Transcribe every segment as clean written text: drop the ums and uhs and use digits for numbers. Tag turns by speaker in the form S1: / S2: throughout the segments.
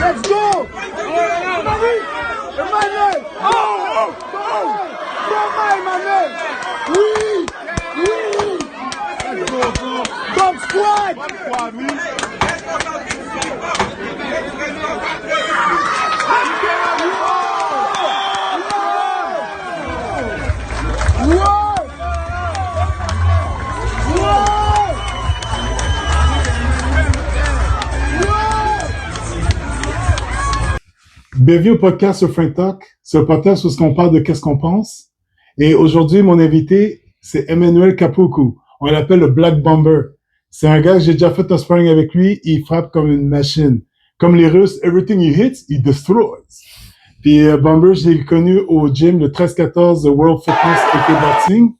S1: Let's go! Marie! Emmanuel! Oh! Emmanuel! Oui! Oui! Let's go, bro! Top squad! Bienvenue au podcast sur Frank Talk. C'est un podcast où on parle de qu'est-ce qu'on pense. Et aujourd'hui, mon invité, c'est Emmanuel Kapuku. On l'appelle le Black Bomber. C'est un gars que j'ai déjà fait un sparring avec lui. Il frappe comme une machine. Comme les Russes, everything he hits, he destroys. Puis Bomber, je l'ai connu au gym, le 13-14 de World Fitness Kickboxing,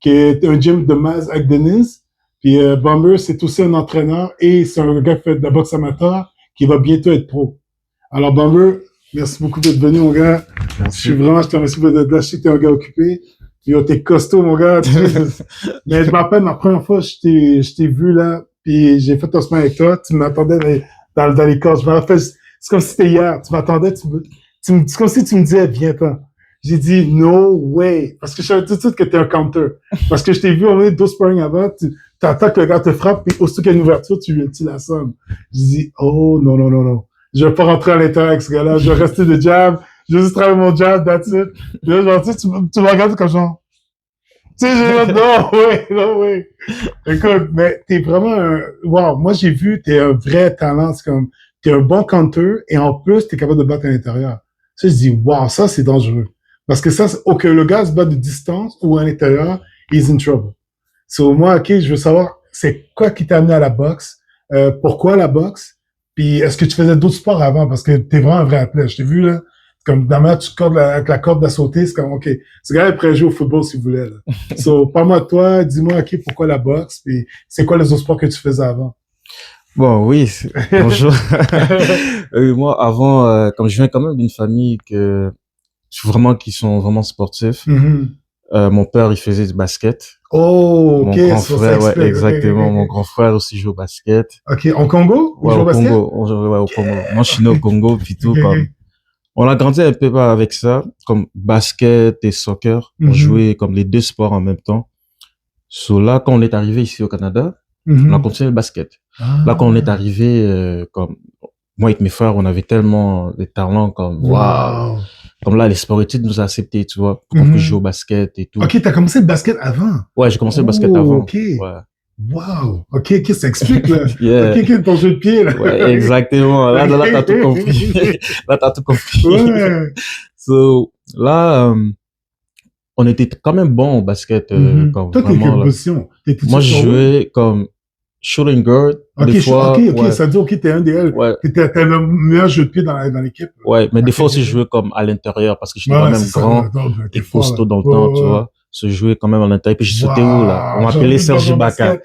S1: qui est un gym de Maz Agdenis. Puis Bomber, c'est aussi un entraîneur et c'est un gars qui fait de la boxe amateur qui va bientôt être pro. Alors Bomber, merci beaucoup d'être venu, mon gars.
S2: Merci.
S1: Je te remercie d'être là. Je sais que t'es un gars occupé. Yo, t'es costaud, mon gars. Mais je me rappelle, ma première fois, je t'ai vu là, puis j'ai fait un semaine avec toi. Tu m'attendais dans les corps. Je me rappelle, c'est comme si c'était hier. Tu m'attendais, c'est comme si tu me disais, viens-t'en. J'ai dit, no way. Parce que je savais tout de suite que t'es un counter. Parce que je t'ai vu, on est 12 sparring avant, tu attends que le gars te frappe, puis aussitôt qu'il y a une ouverture, tu l'assommes. J'ai dit, oh, non. Je vais pas rentrer à l'intérieur avec ce gars-là. Je vais rester de jab. Je vais juste travailler mon jab, that's it. Puis là, genre, tu me regardes comme genre, tu sais, j'ai dit, no way. Écoute, mais t'es vraiment wow, moi j'ai vu, t'es un vrai talent. C'est comme, t'es un bon counter et en plus, t'es capable de battre à l'intérieur. Ça, je dis, wow, ça, c'est dangereux. Parce que ça, le gars se bat de distance ou à l'intérieur, he's in trouble. So, moi, ok, je veux savoir, c'est quoi qui t'a amené à la boxe? Pourquoi la boxe? Puis, est-ce que tu faisais d'autres sports avant? Parce que t'es vraiment un vrai athlète. Je t'ai vu, là. Comme, dans tu cordes avec la corde à sauter, c'est comme, OK. Ce gars est prêt à jouer au football s'il voulait, là. So, parle-moi de toi. Dis-moi, OK, pourquoi la boxe? Puis, c'est quoi les autres sports que tu faisais avant?
S2: Bon, oui, bonjour. Moi, avant, comme je viens quand même d'une famille qui sont vraiment sportifs.
S1: Mm-hmm.
S2: Mon père, il faisait du basket.
S1: Oh,
S2: mon
S1: OK.
S2: grand frère, ouais, exactement.
S1: Okay.
S2: Mon grand frère aussi joue au basket.
S1: OK. En Congo?
S2: Ouais, au Congo. On jouait au Congo. Moi, je suis né au Congo, puis tout, comme. On a grandi un peu avec ça, comme basket et soccer. On jouait comme les deux sports en même temps. So, là, quand on est arrivé ici au Canada, on a continué le basket. Là, quand on est arrivé, comme, moi et mes frères, on avait tellement de talents, comme, waouh. Comme là, les sports-études nous ont acceptés, tu vois, pour que je joue au basket et tout.
S1: OK, t'as commencé le basket avant?
S2: Ouais, j'ai commencé le basket avant.
S1: OK.
S2: Ouais.
S1: Wow. OK, ça explique, là.
S2: Yeah.
S1: OK, ton jeu de pied, là.
S2: Ouais, exactement. Là, t'as tout compris. Là, t'as tout compris.
S1: Ouais.
S2: So, là, on était quand même bon au basket, comme
S1: toi,
S2: vraiment,
S1: t'es quelle
S2: là.
S1: position?
S2: Moi, je jouais comme shooting guard.
S1: OK,
S2: des fois, ouais.
S1: Ça veut dire, OK, t'es un des,
S2: ouais.
S1: t'es le meilleur jeu de pied dans l'équipe.
S2: Ouais, mais des fois aussi, je jouais comme à l'intérieur parce que j'étais quand même grand et costaud dans le temps, tu vois. Se jouer quand même à l'intérieur. Puis je sautais où, là? On m'appelait Serge Ibaka.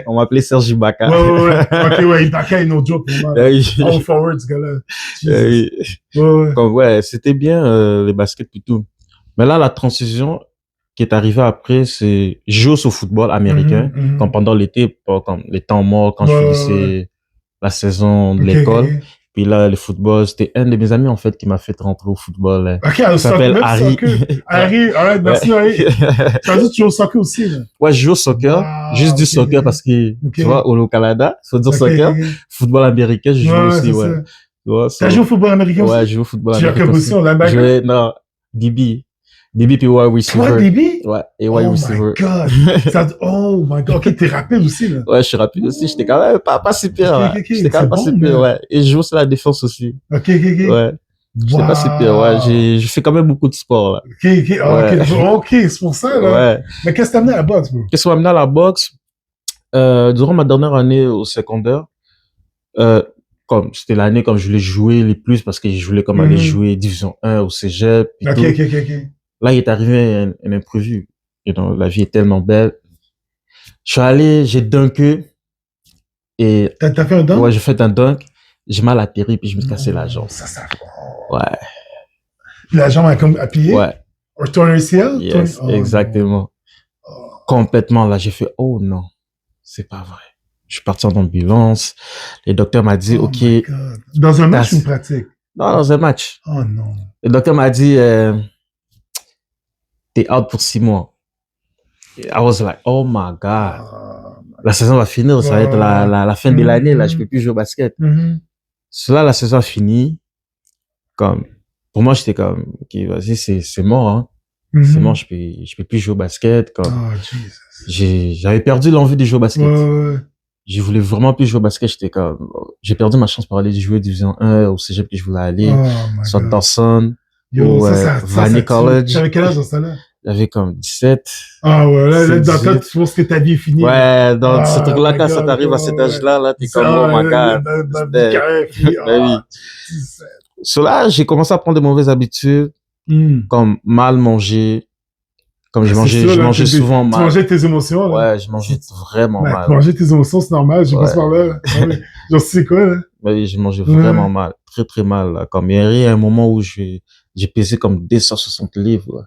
S2: On m'appelait Serge Ibaka.
S1: Ouais. OK, ouais, Ibaka est no joke pour moi. All forward, ce gars-là.
S2: Comme, ouais, c'était bien, les baskets et tout. Mais là, la transition qui est arrivée après, c'est jouer au football américain, comme pendant l'été, comme les temps morts, quand je finissais la saison de l'école. Puis là, le football, c'était un de mes amis, en fait, qui m'a fait rentrer au football. Hein.
S1: OK,
S2: il s'appelle Harry.
S1: Harry, alright, merci Harry. Ça veut dire que tu joues au soccer aussi, là?
S2: Ouais, je joue au soccer. Juste du soccer parce que, tu vois, au Canada, faut dire soccer. Football américain, je joue aussi, ouais.
S1: T'as joué au football américain aussi?
S2: Ouais, je joue au football américain.
S1: Tu as quelle position, linebacker?
S2: Non, DB. DB puis wide receiver.
S1: Toi, DB?
S2: Ouais, et wide receiver.
S1: Oh my god. OK, t'es rapide aussi, là.
S2: Ouais, je suis rapide aussi. J'étais quand même pas si pire, là. J'étais quand même pas si pire, ouais. Et je joue sur la défense aussi.
S1: OK.
S2: Ouais. J'étais pas si pire, ouais. Je fais quand même beaucoup de sport, là.
S1: OK, c'est pour ça, là.
S2: Ouais.
S1: Mais qu'est-ce que t'as amené à la boxe, bro?
S2: Qu'est-ce qui m'a amené à la boxe? Durant ma dernière année au secondaire, comme c'était l'année comme je voulais jouer les plus parce que je voulais comme aller jouer division 1 au cégep et tout.
S1: OK.
S2: Là, il est arrivé un imprévu. Et donc, la vie est tellement belle. Je suis allé, j'ai dunké. Et.
S1: T'as fait un dunk?
S2: Ouais, j'ai fait un dunk. J'ai mal atterri puis je me suis cassé la jambe.
S1: Ça.
S2: Ouais.
S1: La jambe a comme appuyé?
S2: Ouais.
S1: Or torn ACL?
S2: Yes, exactement. Complètement, là, j'ai fait, oh non, c'est pas vrai. Je suis parti en ambulance. Le docteur m'a dit, OK.
S1: My God. Dans un match ou une pratique?
S2: Non, dans un match.
S1: Oh non.
S2: Le docteur m'a dit, t'es out pour 6 mois. I was like, oh my God. La saison va finir, ça va être la fin de l'année, là, je peux plus jouer au basket. Cela, la saison a fini. Comme, pour moi, j'étais comme, OK, vas-y, c'est mort, hein. C'est mort, je peux plus jouer au basket. Comme, j'avais perdu l'envie de jouer au basket. Je voulais vraiment plus jouer au basket. J'étais comme, j'ai perdu ma chance pour aller jouer division 1 au cégep que je voulais aller. Soit Dawson, ou Vanier College.
S1: J'avais quel âge dans ça là?
S2: J'avais comme 17.
S1: Ah ouais, là, dans ta tête, tu penses que ta vie est finie.
S2: Ouais, dans ce truc-là, quand ça t'arrive à cet âge-là, t'es comme, oh my God. Ben oui. Cela, j'ai commencé à prendre de mauvaises habitudes, comme mal manger. Comme je mangeais souvent mal.
S1: Tu mangeais tes émotions, là?
S2: Ouais, je mangeais vraiment mal.
S1: Manger tes émotions, c'est normal, j'ai passé par là. Genre, c'est quoi, là?
S2: Oui, je mangeais vraiment mal. Très, très mal, là. Comme, il y a un moment où j'ai pesé comme 260 livres, là.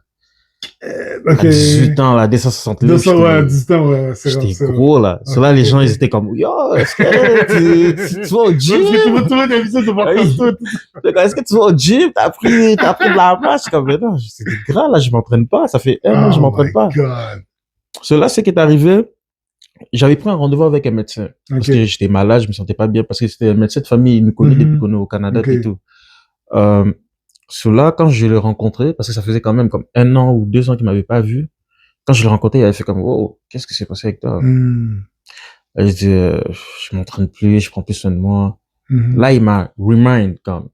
S2: À 18 ans, là, 260 livres.
S1: 200, ouais, 18 ans, ouais, c'est vrai.
S2: J'étais gros, là. Cela, les gens, ils étaient comme, yo, est-ce que tu vas au gym?
S1: Parce que tout le monde a l'habitude de voir ça.
S2: Est-ce que tu vas au gym? T'as pris de la masse? Je suis comme, mais non, c'est grave, là, je m'entraîne pas. Ça fait 1 an que je m'entraîne pas. Cela, c'est qui est arrivé. J'avais pris un rendez-vous avec un médecin. Parce que j'étais malade, je me sentais pas bien. Parce que c'était un médecin de famille, il me connaît depuis qu'on est au Canada et tout. Cela, quand je l'ai rencontré, parce que ça faisait quand même comme 1 an ou 2 ans qu'il m'avait pas vu, quand je l'ai rencontré, il avait fait comme, wow, qu'est-ce qui s'est passé avec toi? Il dit, je m'entraîne plus, je prends plus soin de moi. Là, il m'a remind comme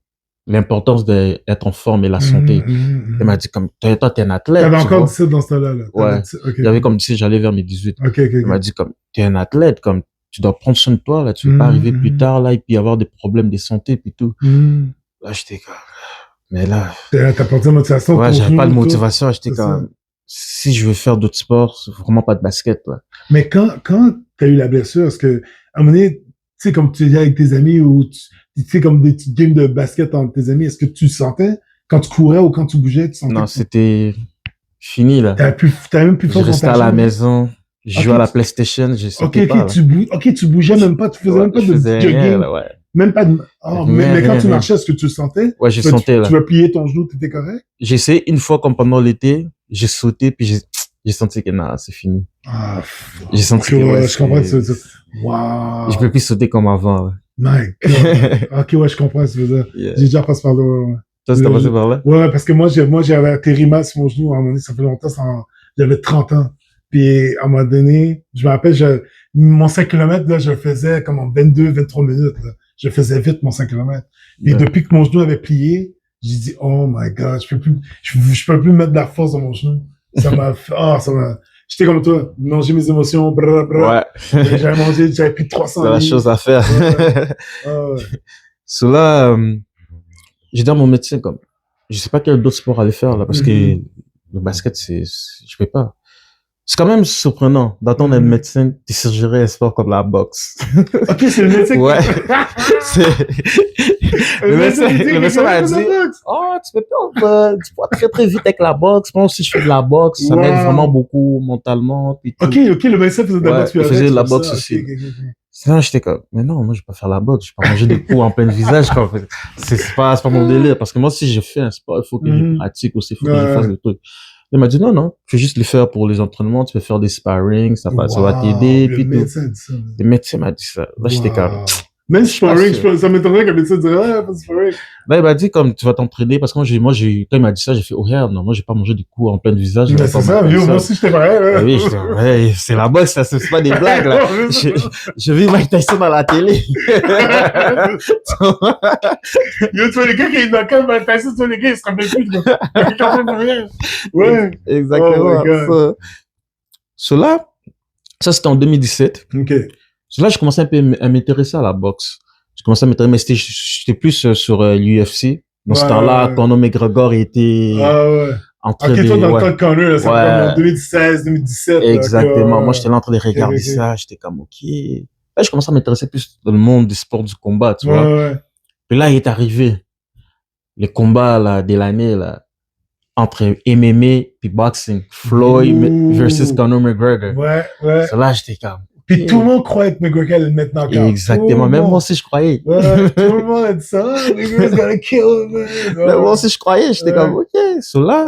S2: l'importance d'être en forme et la santé. Il m'a dit comme, toi, t'es un athlète.
S1: T'avais encore 17 dans ce temps-là, là.
S2: Ouais. Il y avait comme 17, j'allais vers mes 18. Il m'a dit comme, t'es un athlète, comme, tu dois prendre soin de toi, là, tu veux pas arriver plus tard, là, et puis avoir des problèmes de santé, puis tout. Là, j'étais comme, mais là.
S1: T'as pas de motivation.
S2: Ouais, j'avais pas de motivation. J'étais comme, si je veux faire d'autres sports, c'est vraiment pas de basket, là.
S1: Mais quand t'as eu la blessure, est-ce que, à un moment donné, tu sais, comme tu disais avec tes amis ou tu sais, comme des petites games de basket entre tes amis, est-ce que tu sentais, quand tu courais ou quand tu bougeais, tu sentais?
S2: Non, c'était fini, là.
S1: T'avais même plus force.
S2: Je restais à la maison. Je jouais à la PlayStation, je sentais pas.
S1: Tu bougeais même pas, tu faisais même pas de jogging.
S2: Ouais.
S1: Même pas de, mais quand tu marchais, est-ce que tu le sentais?
S2: Ouais, je sentais, là.
S1: Tu vas plier ton genou, t'étais correct?
S2: J'ai essayé une fois, comme pendant l'été, j'ai sauté, puis j'ai senti que non, c'est fini. J'ai senti que,
S1: ouais, je comprends ce que tu veux dire. Wow.
S2: Je peux plus sauter comme avant, ouais.
S1: My God. Ok, ouais, je comprends ce que tu veux dire. J'ai déjà passé par là, ouais.
S2: Toi, t'as passé par là?
S1: Ouais, parce que moi, j'avais atterri mal sur mon genou, à un moment donné, ça fait longtemps, j'avais 30 ans. Puis, à un moment donné, je me rappelle, mon 5 km, là, je le faisais comme en 23 minutes, là. Je faisais vite mon 5 km. Et depuis que mon genou avait plié, j'ai dit, oh my God, je peux plus mettre de la force dans mon genou. J'étais comme toi, manger mes émotions,
S2: Ouais.
S1: J'avais plus de 300
S2: C'est la chose à faire. Cela, j'ai dit à mon médecin, comme, je sais pas quel d'autre sport aller faire, là, parce que le basket, je peux pas. C'est quand même surprenant d'entendre un médecin te suggérer un sport comme la boxe.
S1: Ok, c'est le médecin.
S2: Ouais. Le médecin m'a dit, oh, tu peux très très vite avec la boxe. Moi aussi, je fais de la boxe. Ça m'aide vraiment beaucoup mentalement. Puis tout.
S1: Ok, le médecin faisait de la boxe.
S2: Il faisait de la boxe aussi. Sinon, j'étais comme, mais non, moi, je vais pas faire la boxe. Je vais pas manger des coups en plein visage. C'est pas mon délire. Parce que moi, si je fais un sport, il faut que je pratique aussi. Il faut que je fasse des trucs. Il m'a dit, non, tu fais juste les faire pour les entraînements, tu peux faire des sparring, ça va t'aider, puis tout. Le médecin m'a dit ça. Là, j'étais comme,
S1: même sparring, ça m'étonnerait qu'un médecin dirait, ah, pas de sparring.
S2: Là, il m'a dit, comme, tu vas t'entraîner, parce que quand il m'a dit ça, j'ai fait, oh, regarde, non, moi, j'ai pas mangé du coup en plein visage.
S1: Mais c'est ça, moi aussi, j'étais pareil,
S2: ouais. Oui, ouais, c'est la boxe, ça, c'est pas des blagues, là. Je vis Mike Tyson dans la télé.
S1: Tu vois, les gars qui est dans le cas, Mike Tyson, tu vois, les gars, ils se rappellent plus, de ouais.
S2: Exactement. Oh Cela, ça, c'était en 2017.
S1: Ok.
S2: Là, je commençais un peu à m'intéresser à la boxe. Je commençais à m'intéresser, mais j'étais plus sur l'UFC. Dans ce temps-là, Conor McGregor était en train de...
S1: toi, dans le temps de Conor, là, ça fait en 2016, 2017.
S2: Exactement. Moi, j'étais là en train de regarder ça. J'étais comme, ok. Là, je commençais à m'intéresser plus dans le monde du sport du combat, tu vois. Puis là, il est arrivé le combat là, de l'année, là, entre MMA et boxing. Floyd versus Conor McGregor.
S1: Ouais.
S2: So là, j'étais comme...
S1: Puis tout le monde croyait que McGregor allait le mettre knock-out.
S2: Exactement. Même moi aussi, je croyais.
S1: Ouais, tout le monde a dit ça. McGregor's gonna kill him, man.
S2: Même moi aussi, je croyais. J'étais comme, OK, cela.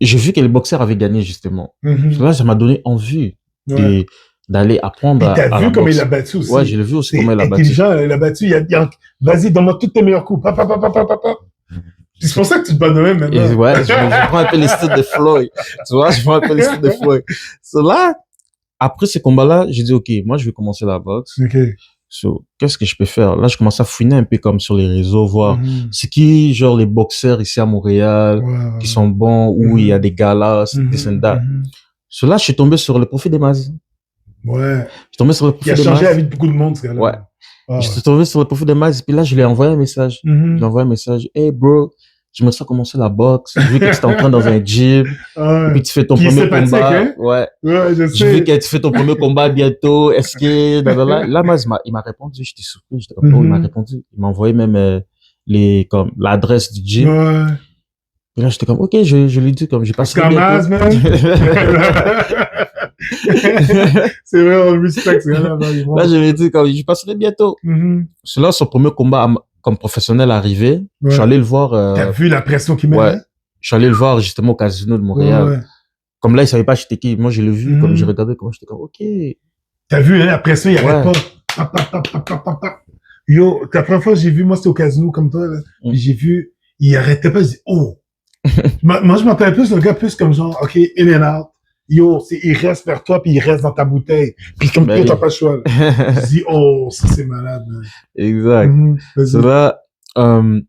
S2: J'ai vu que les boxeurs avaient gagné, justement. Là, ça m'a donné envie d'aller apprendre
S1: à t'as vu comment il a battu aussi.
S2: Ouais, je l'ai vu aussi comment il a battu.
S1: Intelligent, il a battu. Vas-y, donne-moi tous tes meilleurs coups. C'est pour ça que tu te bats de même maintenant.
S2: Ouais, je prends un peu les styles de Floyd. Tu vois, je prends un peu les styles de Floyd. Là, après ces combats-là, j'ai dit, OK, moi, je vais commencer la boxe. Qu'est-ce que je peux faire? Là, je commence à fouiner un peu comme sur les réseaux, voir c'est qui, genre, les boxeurs ici à Montréal, qui sont bons, où il y a des galas, des là, je suis tombé sur le profil des Maz.
S1: Ouais.
S2: Je suis tombé sur le profil des Maz.
S1: Il a changé la vie de beaucoup de monde, ce gars-là.
S2: Ouais. Je suis tombé sur le profil des Maz, puis là, je lui ai envoyé un message. Je lui ai envoyé un message. Hey, bro, j'aimerais ça commencer la boxe. J'ai vu que tu es en train dans un gym. Et puis tu fais ton premier combat.
S1: Hein?
S2: Ouais.
S1: Je sais.
S2: J'ai vu que tu fais ton premier combat bientôt. Est-ce que, là, Maz, il m'a répondu. J'étais surpris. J'étais comme, il m'a répondu. Il m'a envoyé même, l'adresse du gym.
S1: Ouais.
S2: Et là, j'étais comme, OK, je lui dis comme, j'ai passé
S1: Maz, man. C'est vrai, on respecte ce gars-là.
S2: Là, je lui ai dit comme, je passerai bientôt. C'est là, son premier combat comme professionnel arrivé. Je suis allé le voir.
S1: T'as vu la pression qu'il met?
S2: Ouais. Je suis allé le voir justement au Casino de Montréal. Comme là, il savait pas j'étais qui. Moi, je l'ai vu, comme j'ai regardé, comme j'étais comme, OK.
S1: T'as vu, hein, la pression, il arrête pas. Yo, la première fois que j'ai vu, moi, c'était au Casino comme toi, là. Puis j'ai vu, il arrêtait pas, je dis, oh. Moi, je m'entendais plus le gars plus comme genre, OK, in and out. Yo, il reste vers toi, puis il reste dans ta bouteille. Puis comme toi, t'as pas le choix. Je dis, oh, ça, c'est malade, man.
S2: Exact. C'est là, comme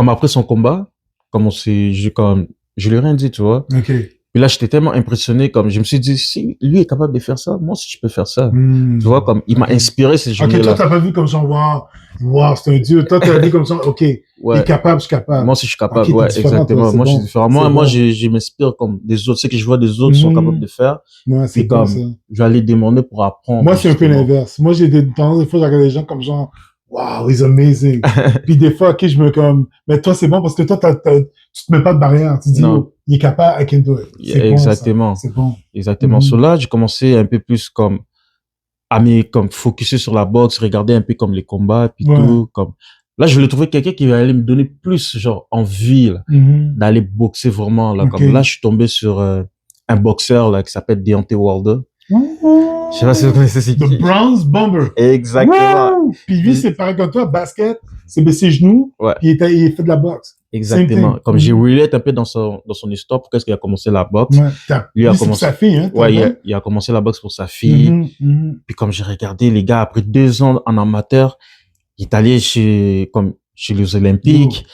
S2: après son combat, je lui ai rien dit, tu vois.
S1: OK.
S2: Puis là, j'étais tellement impressionné, comme je me suis dit, si lui est capable de faire ça, moi aussi je peux faire ça. Tu vois, comme il m'a inspiré ces journées-là.
S1: OK, toi, t'as pas vu comme genre, wow, c'est un dieu. Toi, t'as vu comme ça, OK, il est capable, je suis capable.
S2: Moi aussi, je suis capable, okay, exactement. Moi, je suis différent. Moi, je m'inspire comme des autres. Ce que je vois des autres sont capables de faire.
S1: Ouais, c'est
S2: comme, ça. Je vais aller demander pour apprendre.
S1: Moi, c'est un peu l'inverse. Moi, j'ai des fois, je regarde des gens comme genre, wow, he's amazing. Puis des fois, OK, je me comme, mais toi, c'est bon parce que toi, tu te mets pas de barrière. Tu dis, oh, il est capable, I can do it.
S2: Exactement.
S1: C'est bon.
S2: Exactement. Sur là, j'ai commencé un peu plus comme, comme focuser sur la boxe, regarder un peu comme les combats, puis tout, comme, là, je voulais trouver quelqu'un qui allait me donner plus, genre, envie, là, d'aller boxer vraiment, là. Comme là, je suis tombé sur, un boxeur, là, qui s'appelle Deontay Wilder. Je sais pas si vous connaissez c'est qui.
S1: The Bronze Bomber.
S2: Exactement.
S1: Wow! Puis lui, c'est pareil comme toi, basket, c'est baissé les genoux, puis il fait de la boxe.
S2: Exactement. Comme j'ai relate un peu dans son histoire, pourquoi est-ce qu'il a commencé la boxe.
S1: Lui a commencé pour sa fille, hein.
S2: Ouais, il a commencé la boxe pour sa fille. Puis comme j'ai regardé les gars, après 2 ans en amateur, il est allé chez les Olympiques,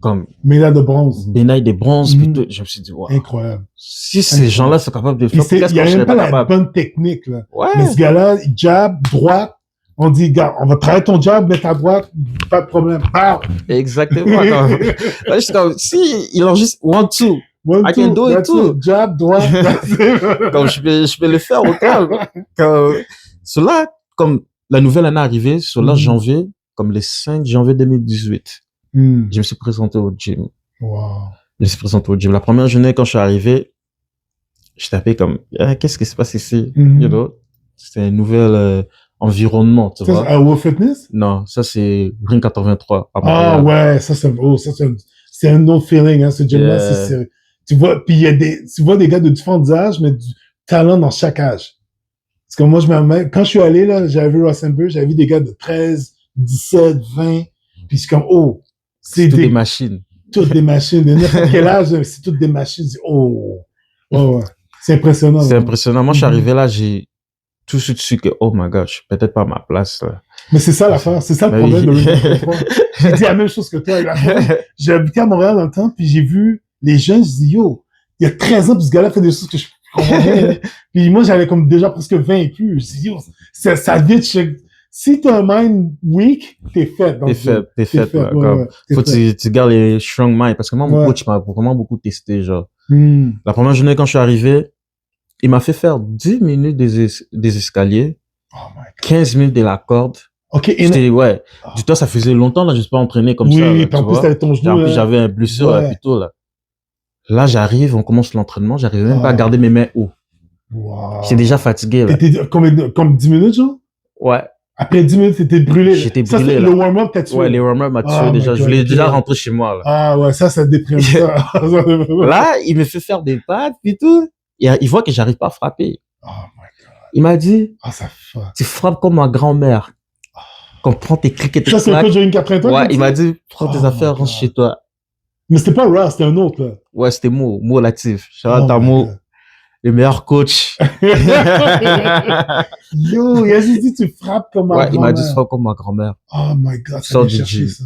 S2: comme.
S1: Médaille de bronze.
S2: Médaille de bronze, puis tout. Je me suis dit, wow.
S1: Incroyable.
S2: Si ces gens-là sont capables de le faire,
S1: pourquoi est-ce que je serais pas capable? Il y a même pas la bonne technique, là.
S2: Ouais.
S1: Mais ce gars-là, il jab, droite. On dit, gars, on va travailler ton jab, mettre à droite, pas de problème.
S2: Exactement. Là, je suis comme, si il enregistre 1-2. I can do it too.
S1: Jab, droite.
S2: Comme je peux le faire au calme. Cela, comme la nouvelle année arrivée, cela janvier, comme le 5 janvier 2018. Je me suis présenté au gym.
S1: Wow.
S2: Je me suis présenté au gym. La première journée, quand je suis arrivé, je tapais comme, qu'est-ce qui se passe ici? You know? C'était un nouvel environnement, tu vois.
S1: À World Fitness?
S2: Non, ça c'est Ring 83.
S1: Ah ouais, ça c'est un autre feeling, hein, ce gym-là. Tu vois, puis tu vois des gars de différents âges, mais du talent dans chaque âge. Parce que moi, quand je suis allé, là, j'avais vu Rosenberg, j'avais vu des gars de 13, 17, 20, puis c'est comme, oh.
S2: C'est toutes des machines.
S1: Toutes des machines. De n'importe quel âge, c'est toutes des machines. Oh. Ouais. C'est impressionnant.
S2: C'est impressionnant. Moi, je suis arrivé là, j'ai tout de suite su que, oh my gosh, je suis peut-être pas à ma place, là.
S1: Mais c'est ça l'affaire. C'est ça le problème de l'Union. J'ai dit la même chose que toi. J'ai habité à Montréal dans le temps, puis j'ai vu les jeunes, je dis, yo, il y a 13 ans, puis ce gars-là fait des choses que je comprends rien. Puis moi, j'avais comme déjà presque 20 et plus. Je dis, yo, ça vite, si t'as un mind weak, t'es fait.
S2: T'es fait. Faut que tu gardes les strong mind. Parce que moi, mon coach m'a vraiment beaucoup testé, genre. La première journée, quand je suis arrivé, il m'a fait faire 10 minutes des escaliers, 15 minutes de la corde.
S1: OK.
S2: Dis-toi, ça faisait longtemps, là, je suis pas entraîné comme ça.
S1: Oui, en plus, t'avais ton genou.
S2: En plus, j'avais un blessure, là, plutôt, là. Là, j'arrive, on commence l'entraînement, j'arrive même pas à garder mes mains haut.
S1: Wow.
S2: J'étais déjà fatigué, là.
S1: T'étais comme 10 minutes, genre?
S2: Ouais.
S1: Après 10 minutes, t'étais brûlé.
S2: J'étais
S1: Ça,
S2: brûlé,
S1: c'est
S2: là.
S1: le warm-up t'as tué.
S2: Ouais, les warm-up m'a tué
S1: Oh my
S2: déjà. Je
S1: God,
S2: voulais
S1: ok.
S2: déjà rentrer chez moi, là.
S1: Ah ouais, ça déprime ça.
S2: Là, il me fait faire des pattes, puis tout. Et il voit que j'arrive pas à frapper.
S1: Oh my God.
S2: Il m'a dit,
S1: Ah, ça fuck.
S2: tu frappes comme ma grand-mère. Qu'on prend tes clics et tes
S1: Ça, c'est le
S2: claques.
S1: coach de Ring 83?
S2: Ouais, il m'a dit, prends tes
S1: Oh
S2: affaires,
S1: my
S2: rentre
S1: God.
S2: chez toi.
S1: Mais c'était pas Ross, c'était un autre, là.
S2: Ouais, c'était Mo Latif.
S1: Oh
S2: Shout-out à
S1: my
S2: Mo,
S1: God.
S2: le meilleur coach.
S1: Yo, il a juste dit, tu frappes comme ma
S2: Ouais, il m'a dit,
S1: grand-mère.
S2: frappe comme ma grand-mère.
S1: Oh my God, ça
S2: Sors
S1: vient
S2: du
S1: chercher,
S2: gym.
S1: ça.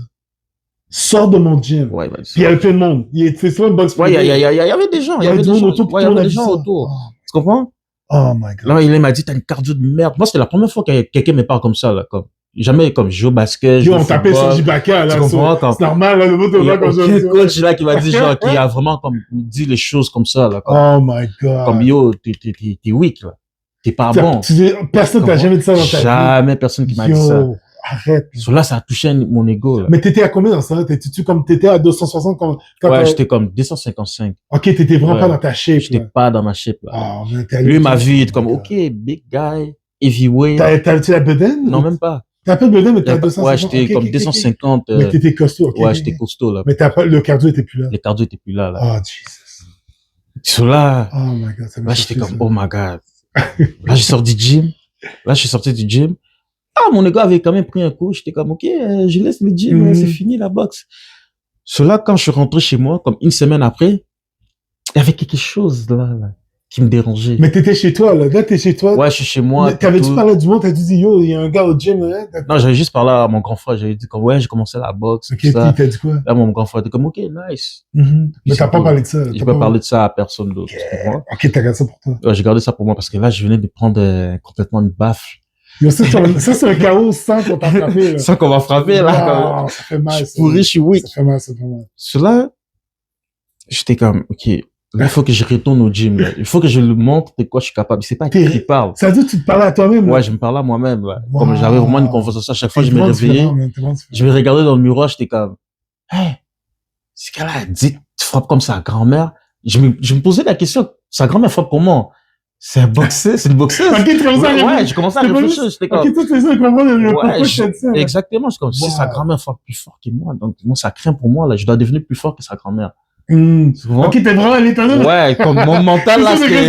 S1: Sors de mon gym.
S2: Ouais, il m'a dit
S1: Puis il y
S2: ça.
S1: avait plein de monde. C'est sur une box
S2: Ouais, il
S1: privée.
S2: y avait des gens.
S1: Il y avait du monde autour,
S2: Ouais, il y
S1: tout le monde
S2: avait
S1: a
S2: des
S1: dit
S2: gens
S1: ça.
S2: autour.
S1: Oh.
S2: Tu comprends?
S1: Oh my God.
S2: Là, il m'a dit, t'as une cardio de merde. Moi, c'était la première fois que quelqu'un me parle comme ça, là. Comme, jamais, comme, je joue au basket, je
S1: Yo,
S2: joue au
S1: on t'appelle
S2: football.
S1: Sergi Baka, là.
S2: Tu comprends? Comme,
S1: C'est normal, là, le mot de
S2: il y a
S1: voix comme
S2: aucun
S1: je
S2: coach, là, qui m'a dit, genre, qui a vraiment, comme, dit les choses comme ça, là. Comme,
S1: Oh my God.
S2: comme yo, t'es weak, là. T'es pas bon.
S1: Personne t'a jamais dit ça dans ta vie.
S2: Jamais personne qui m'a dit ça.
S1: Yo, arrête.
S2: Sur là, ça a touché mon ego, là.
S1: Mais t'étais à combien dans ça? T'étais à 260 quand
S2: Ouais, j'étais comme 255.
S1: Ok, t'étais vraiment
S2: Ouais.
S1: pas dans ta shape,
S2: J'étais
S1: là.
S2: pas dans ma shape, là.
S1: Ah, mais t'es allé.
S2: Lui, il m'a vu, il était
S1: Oh
S2: comme,
S1: my
S2: OK,
S1: God.
S2: big guy, heavyweight.
S1: T'as-tu la bedaine?
S2: Non, même pas.
S1: T'as pas de bedaine, mais t'as
S2: Ouais,
S1: 250.
S2: j'étais
S1: Ok,
S2: comme
S1: ok, ok.
S2: 250.
S1: Mais t'étais costaud, ok.
S2: Ouais,
S1: ok,
S2: j'étais
S1: ok.
S2: costaud, là.
S1: Mais le cardio était plus là.
S2: Les cardio étaient plus là, là.
S1: Oh, Jesus.
S2: Sur là,
S1: Oh my God, ça m'a
S2: là, j'étais
S1: cherché,
S2: comme,
S1: ça.
S2: oh my God. Là, j'ai sorti du gym. Là, je suis sorti du gym. Ah, mon ego avait quand même pris un coup. J'étais comme, OK, je laisse le gym,
S1: Mhm.
S2: c'est fini la boxe. Cela, quand je suis rentré chez moi, comme une semaine après, il y avait quelque chose là qui me dérangeait.
S1: Mais t'étais chez toi, là. Là, t'es chez toi.
S2: Ouais, je suis chez moi.
S1: Mais t'avais-tu
S2: tout.
S1: parlé du monde? T'as dit, yo, il y a un gars au gym, là.
S2: Non, j'avais juste parlé à mon grand frère. J'avais dit comme, ouais, j'ai commencé la boxe,
S1: Ok,
S2: tout ça.
S1: t'as dit quoi?
S2: Là, mon grand frère était comme, OK, nice.
S1: Mhm. Mais
S2: c'est
S1: t'as pas
S2: tout.
S1: parlé de ça.
S2: Je peux parler de ça à personne d'autre. Tu comprends?
S1: Ok, t'as gardé ça pour toi.
S2: Ouais, j'ai gardé ça pour moi parce que là, je venais de prendre complètement une baffe.
S1: Yo, ça, c'est un chaos sans qu'on t'a frappé, là.
S2: Sans qu'on m'a frappé, là.
S1: Wow, ça fait mal,
S2: Je
S1: ça.
S2: suis pourri, je suis weak.
S1: Ça fait mal, ça fait mal.
S2: Cela, j'étais comme, OK, là, il faut que je retourne au gym, là. Il faut que je lui montre de quoi je suis capable. C'est pas qui parle.
S1: Ça veut dire que tu te parlais à toi-même, là.
S2: Ouais, je me parlais à moi-même, là.
S1: Wow.
S2: Comme j'avais vraiment une conversation. À chaque fois que je me réveillais, je me regardais dans le miroir, j'étais comme, hey, ce gars-là a dit, tu frappes comme sa grand-mère. Je me posais la question, sa grand-mère frappe comment? C'est un boxeur, c'est une boxeuse.
S1: Ok, tu commençais à réfléchir.
S2: Ouais, j'ai commencé à réfléchir, j'étais comme,
S1: Ok, toi, tu faisais un comprendre le pourquoi
S2: ouais,
S1: je te dis ça. là.
S2: exactement, c'est comme, si
S1: Wow.
S2: sa grand-mère frappe plus fort que moi, donc, moi, ça craint pour moi, là, je dois devenir plus fort que sa grand-mère. Tu vois?
S1: Ok, t'es vraiment à l'état là.
S2: Ouais, comme mon mental, là,
S1: J'étais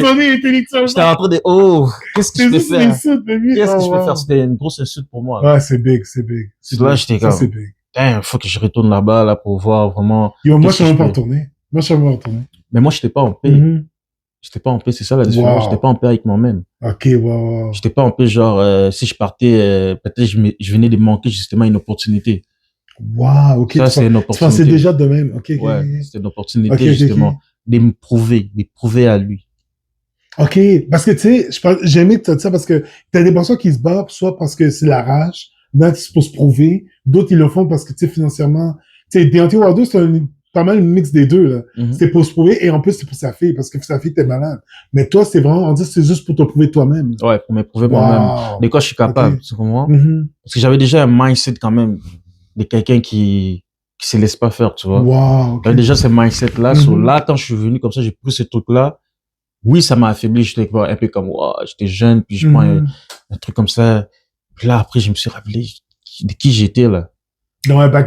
S2: j'étais en train de, oh, qu'est-ce que je peux faire? Qu'est-ce que je peux
S1: faire?
S2: faire? C'était une grosse insulte pour moi. Là,
S1: Ouais, c'est big, c'est big.
S2: là j'étais
S1: Ça,
S2: comme,
S1: c'est big.
S2: il faut que je retourne là-bas, là, pour voir vraiment.
S1: Yo, moi,
S2: qu'est-ce
S1: je suis
S2: que
S1: même pas
S2: peux.
S1: retourné. Moi, je suis même pas retourné.
S2: Mais moi, j'étais pas en paix. J'étais pas en paix, c'est ça la différence.
S1: Wow.
S2: J'étais pas en paix avec moi-même.
S1: Ok, wow.
S2: J'étais pas en paix, genre, si je partais, peut-être je venais de manquer justement une opportunité.
S1: Wow, ok.
S2: Ça, c'est une
S1: Tu
S2: opportunité.
S1: pensais déjà de même. Ok, ok.
S2: Ouais, c'était une opportunité,
S1: Ok, ok,
S2: justement,
S1: ok.
S2: de me prouver à lui.
S1: Ok, parce que tu sais, j'ai aimé que tu as dit ça parce que t'as des personnes qui se battent soit parce que c'est la rage, d'autres c'est pour se prouver, d'autres ils le font parce que tu sais financièrement, tu sais Deontay Wilder c'est pas mal un mix des deux là.
S2: Mhm.
S1: C'est pour se prouver et en plus c'est pour sa fille parce que sa fille était malade. Mais toi c'est vraiment on dit c'est juste pour te prouver toi-même.
S2: Ouais, pour me prouver moi-même.
S1: Wow.
S2: De quoi je suis capable,
S1: Ok.
S2: tu comprends?
S1: Mhm.
S2: Parce que j'avais déjà un mindset quand même de quelqu'un qui se laisse pas faire, tu vois.
S1: Wow. ok.
S2: J'avais déjà ce mindset-là.
S1: Mhm.
S2: So, là, quand je suis venu comme ça, j'ai pris ce truc-là. Oui, ça m'a affaibli. J'étais un peu comme, wow, j'étais jeune, puis je prends
S1: Mhm.
S2: un truc comme ça. Puis là, après, je me suis rappelé de qui j'étais, là.
S1: Ouais,
S2: Ouais.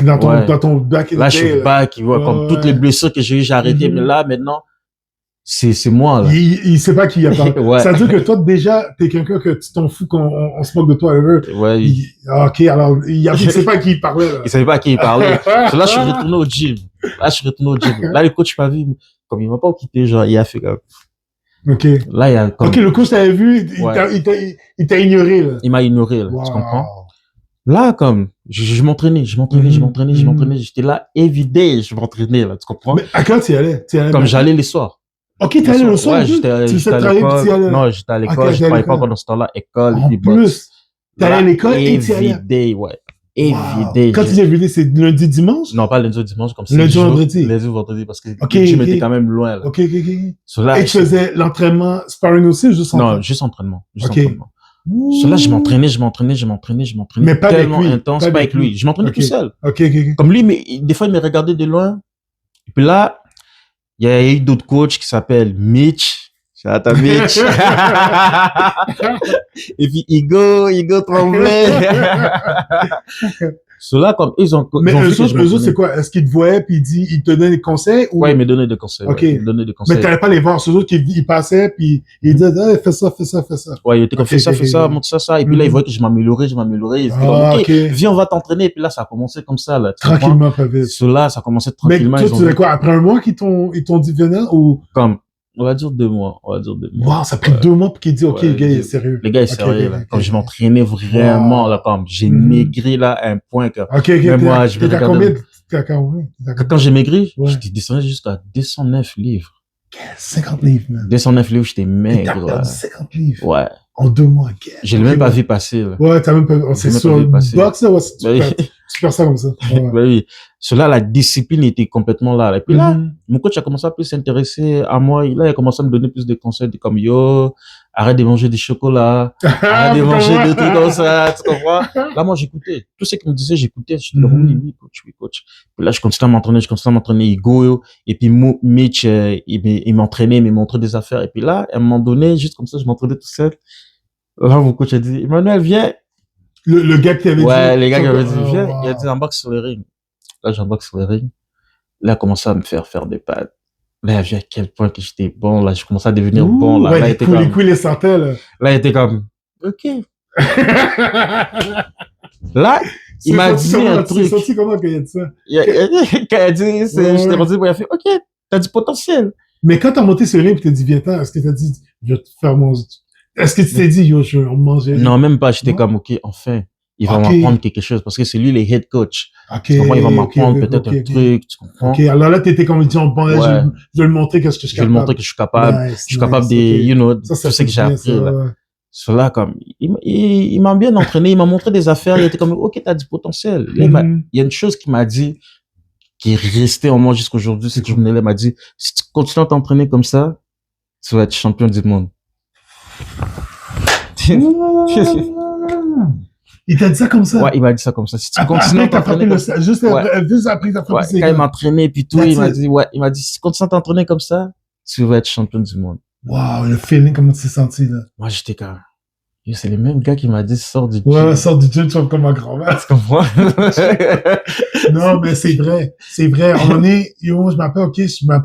S1: dans ton back in
S2: Là,
S1: the
S2: je
S1: day,
S2: suis
S1: là.
S2: back, tu vois,
S1: Ouais,
S2: comme toutes les blessures que j'ai eues, j'ai arrêté.
S1: Mhm.
S2: Mais là, maintenant, c'est moi, là.
S1: Il sait pas qui y a pas.
S2: Ouais.
S1: Ça veut dire que toi, déjà, t'es quelqu'un que tu t'en fous on se moque de toi, whatever.
S2: Ouais,
S1: Ok, alors, il sait pas à qui il parlait, là.
S2: il savait pas à qui il parlait. So, là, je suis retourné au gym. Là, le coach m'a vu, comme il m'a pas quitté, genre, il a fait comme,
S1: Ok.
S2: là, il a comme,
S1: Ok, le coach t'avait vu,
S2: Ouais.
S1: il t'a ignoré, là.
S2: il m'a ignoré, là.
S1: Wow.
S2: Tu comprends? Là, comme, je m'entraînais.
S1: Mhm.
S2: J'étais là, everyday, je m'entraînais, là. Tu comprends?
S1: Mais à quand tu y allais?
S2: Comme j'allais les soirs.
S1: Ok, t'es allé le soir?
S2: Ouais,
S1: en plus?
S2: j'étais
S1: Tu faisais
S2: à
S1: travailler puis tu y
S2: l'école.
S1: allais.
S2: Non, j'étais à l'école.
S1: Ok,
S2: Je
S1: t'es à
S2: travaillais pas
S1: l'école.
S2: encore dans ce temps-là. École,
S1: En
S2: puis boxe.
S1: plus, t'allais à
S2: Là,
S1: l'école et tu y allais.
S2: everyday, ouais.
S1: Wow.
S2: Everyday.
S1: Quand tu dis everyday, c'est lundi, dimanche?
S2: Non, pas lundi au dimanche, comme ça.
S1: Lundi au vendredi.
S2: Lundi au vendredi, parce que
S1: Ok,
S2: le gym
S1: ok.
S2: était quand même loin, là.
S1: Ok, ok, ok.
S2: So, là,
S1: Et tu faisais l'entraînement sparring aussi ou juste
S2: non,
S1: entraînement?
S2: juste entraînement. Juste
S1: Ok.
S2: entraînement. So, là, je m'entraînais.
S1: Mais pas avec
S2: tellement
S1: lui.
S2: intense, pas avec lui. Je m'entraînais
S1: Ok.
S2: tout seul.
S1: Ok, ok, ok.
S2: Comme lui, mais des fois, il me regardait de loin. Et puis là, il y a eu d'autres coachs qui s'appellent Mitch. Shout out à Mitch. Et puis, Igo Tremblay. Ceux-là, comme, ils ont
S1: Mais
S2: vu
S1: eux
S2: que je
S1: autres,
S2: m'entraînais.
S1: c'est quoi? Est-ce qu'ils te voyaient puis ils te donnaient des conseils ou?
S2: Ouais, il me donnait des conseils.
S1: Ok.
S2: Ouais, il me donnait des
S1: Mais
S2: conseils.
S1: t'allais pas les voir. Ceux autres qui ils passaient puis ils disaient, hey, fais ça, fais ça, fais ça.
S2: Ouais, il était comme,
S1: Ok,
S2: fais ça,
S1: ok.
S2: montre ça. Et puis là, il voyait que je m'améliorais. Ils étaient comme,
S1: Ah,
S2: ok,
S1: ok.
S2: viens, on va t'entraîner. Et puis là, ça a commencé comme ça, là. Tu comprends?
S1: Tranquillement, pas vite.
S2: Ceux-là, ça a commencé
S1: Mais
S2: tranquillement.
S1: toi,
S2: Ils
S1: tu
S2: ont
S1: faisais
S2: vu
S1: quoi? Après un mois qu'ils ils t'ont dit venant ou?
S2: comme, on va dire 2 mois.
S1: Wow, ça a pris
S2: Ouais.
S1: 2 mois pour qu'ils disent, OK,
S2: Ouais,
S1: le gars, il est sérieux.
S2: les gars, ils
S1: Ok,
S2: sérieux,
S1: ok,
S2: là.
S1: ok,
S2: Comme
S1: ok.
S2: je m'entraînais vraiment,
S1: Wow.
S2: là, comme j'ai
S1: Mhm.
S2: maigri, là, à un point que,
S1: OK,
S2: mais moi, je vais
S1: t'es à
S2: regarder.
S1: combien? T'es à combien?
S2: Quand j'ai maigri,
S1: Ouais.
S2: j'étais descendu jusqu'à 209 livres.
S1: 50 livres, man.
S2: 209 livres, j'étais
S1: Et t'as
S2: maigre, là.
S1: perdu 50 livres.
S2: Ouais.
S1: En 2 mois, OK.
S2: J'ai même pas vu passer, là.
S1: Ouais, t'as même pas, c'est
S2: J'ai même
S1: sur
S2: pas
S1: le
S2: vu passer.
S1: box, là, ouais,
S2: Bah
S1: tu perds ça comme ça. Ouais.
S2: bah oui. Cela, la discipline était complètement là. Et puis là,
S1: Mhm.
S2: mon coach a commencé à plus s'intéresser à moi. Là, il a commencé à me donner plus de conseils, comme, yo, arrête de manger du chocolat, arrête de manger des trucs comme ça, tu comprends? Là, moi, j'écoutais. Tout ce qu'il me disait, j'écoutais. J'étais comme, oui, coach. Puis là, je continuais à m'entraîner, Igo, et puis Mitch, il m'entraînait, il me montrait des affaires. Et puis là, à un moment donné, juste comme ça, je m'entraînais tout seul. Là, mon coach a dit, Emmanuel, viens.
S1: Le gars qui t'avait dit.
S2: Ouais, les gars qui avaient dit,
S1: Oh,
S2: viens.
S1: wow.
S2: Il a dit, embarque sur le ring. Là, j'embarque sur le ring. Là, il a commencé à me faire des pads. Là, il a vu à quel point que j'étais bon. Là, je commençais à devenir bon. Là,
S1: Ouais,
S2: là, il
S1: les
S2: était
S1: coups,
S2: comme,
S1: les coups, les sentait, là.
S2: là, il était comme, ok. Là, il m'a dit un truc.
S1: C'est sorti comment qu'il a dit ça?
S2: Quand il a dit, j'étais rendu, il a fait, ok, t'as du potentiel.
S1: Mais quand t'as monté sur le ring et t'as dit, viens-t'en, est-ce que t'as dit, je vais te faire manger? Est-ce que tu t'es dit, yo, je vais manger?
S2: Non, même pas. J'étais
S1: Non?
S2: comme, ok, enfin, il va
S1: Ok.
S2: m'apprendre quelque chose parce que c'est lui le head coach.
S1: Ok.
S2: Tu comprends? Il va m'apprendre
S1: ok,
S2: peut-être
S1: ok,
S2: un
S1: ok.
S2: truc, tu comprends?
S1: Ok, alors là, t'étais comme disant, bon, là,
S2: Ouais.
S1: je vais le montrer qu'est-ce que je suis
S2: Je vais lui
S1: capable.
S2: montrer que je suis capable.
S1: Nice,
S2: Je suis capable de,
S1: ok.
S2: you know,
S1: Ça
S2: tout ce que j'ai
S1: bien,
S2: appris,
S1: ça,
S2: là.
S1: ouais.
S2: Cela, comme, il m'a bien entraîné, il m'a montré des affaires, il était comme, ok, t'as du potentiel. Là,
S1: Mhm.
S2: il y a une chose qu'il m'a dit, qui est restée en moi jusqu'aujourd'hui, cette journée-là, il m'a dit, si tu continues à t'entraîner comme ça, tu vas être champion du monde.
S1: Il t'a dit ça comme ça?
S2: Ouais, il m'a dit ça comme ça. Si tu
S1: Après,
S2: continues à
S1: t'as frappé
S2: t'entraîner
S1: le,
S2: comme ça.
S1: juste
S2: Ouais.
S1: après, t'as frappé
S2: Ouais,
S1: ses
S2: quand il
S1: gars.
S2: m'a entraîné puis tout,
S1: That's
S2: il m'a
S1: it.
S2: dit, ouais, il m'a dit, si tu continues à t'entraîner comme ça, tu vas être champion du monde.
S1: Wow, le feeling, comment tu t'es senti, là?
S2: Moi, j'étais comme, yo, c'est le même gars qui m'a dit, sors du
S1: Ouais,
S2: gym.
S1: sort du gym, tu vas comme un grand-mère.
S2: Tu comprends?
S1: Non, mais c'est vrai. C'est vrai. On est, yo, je m'appelle,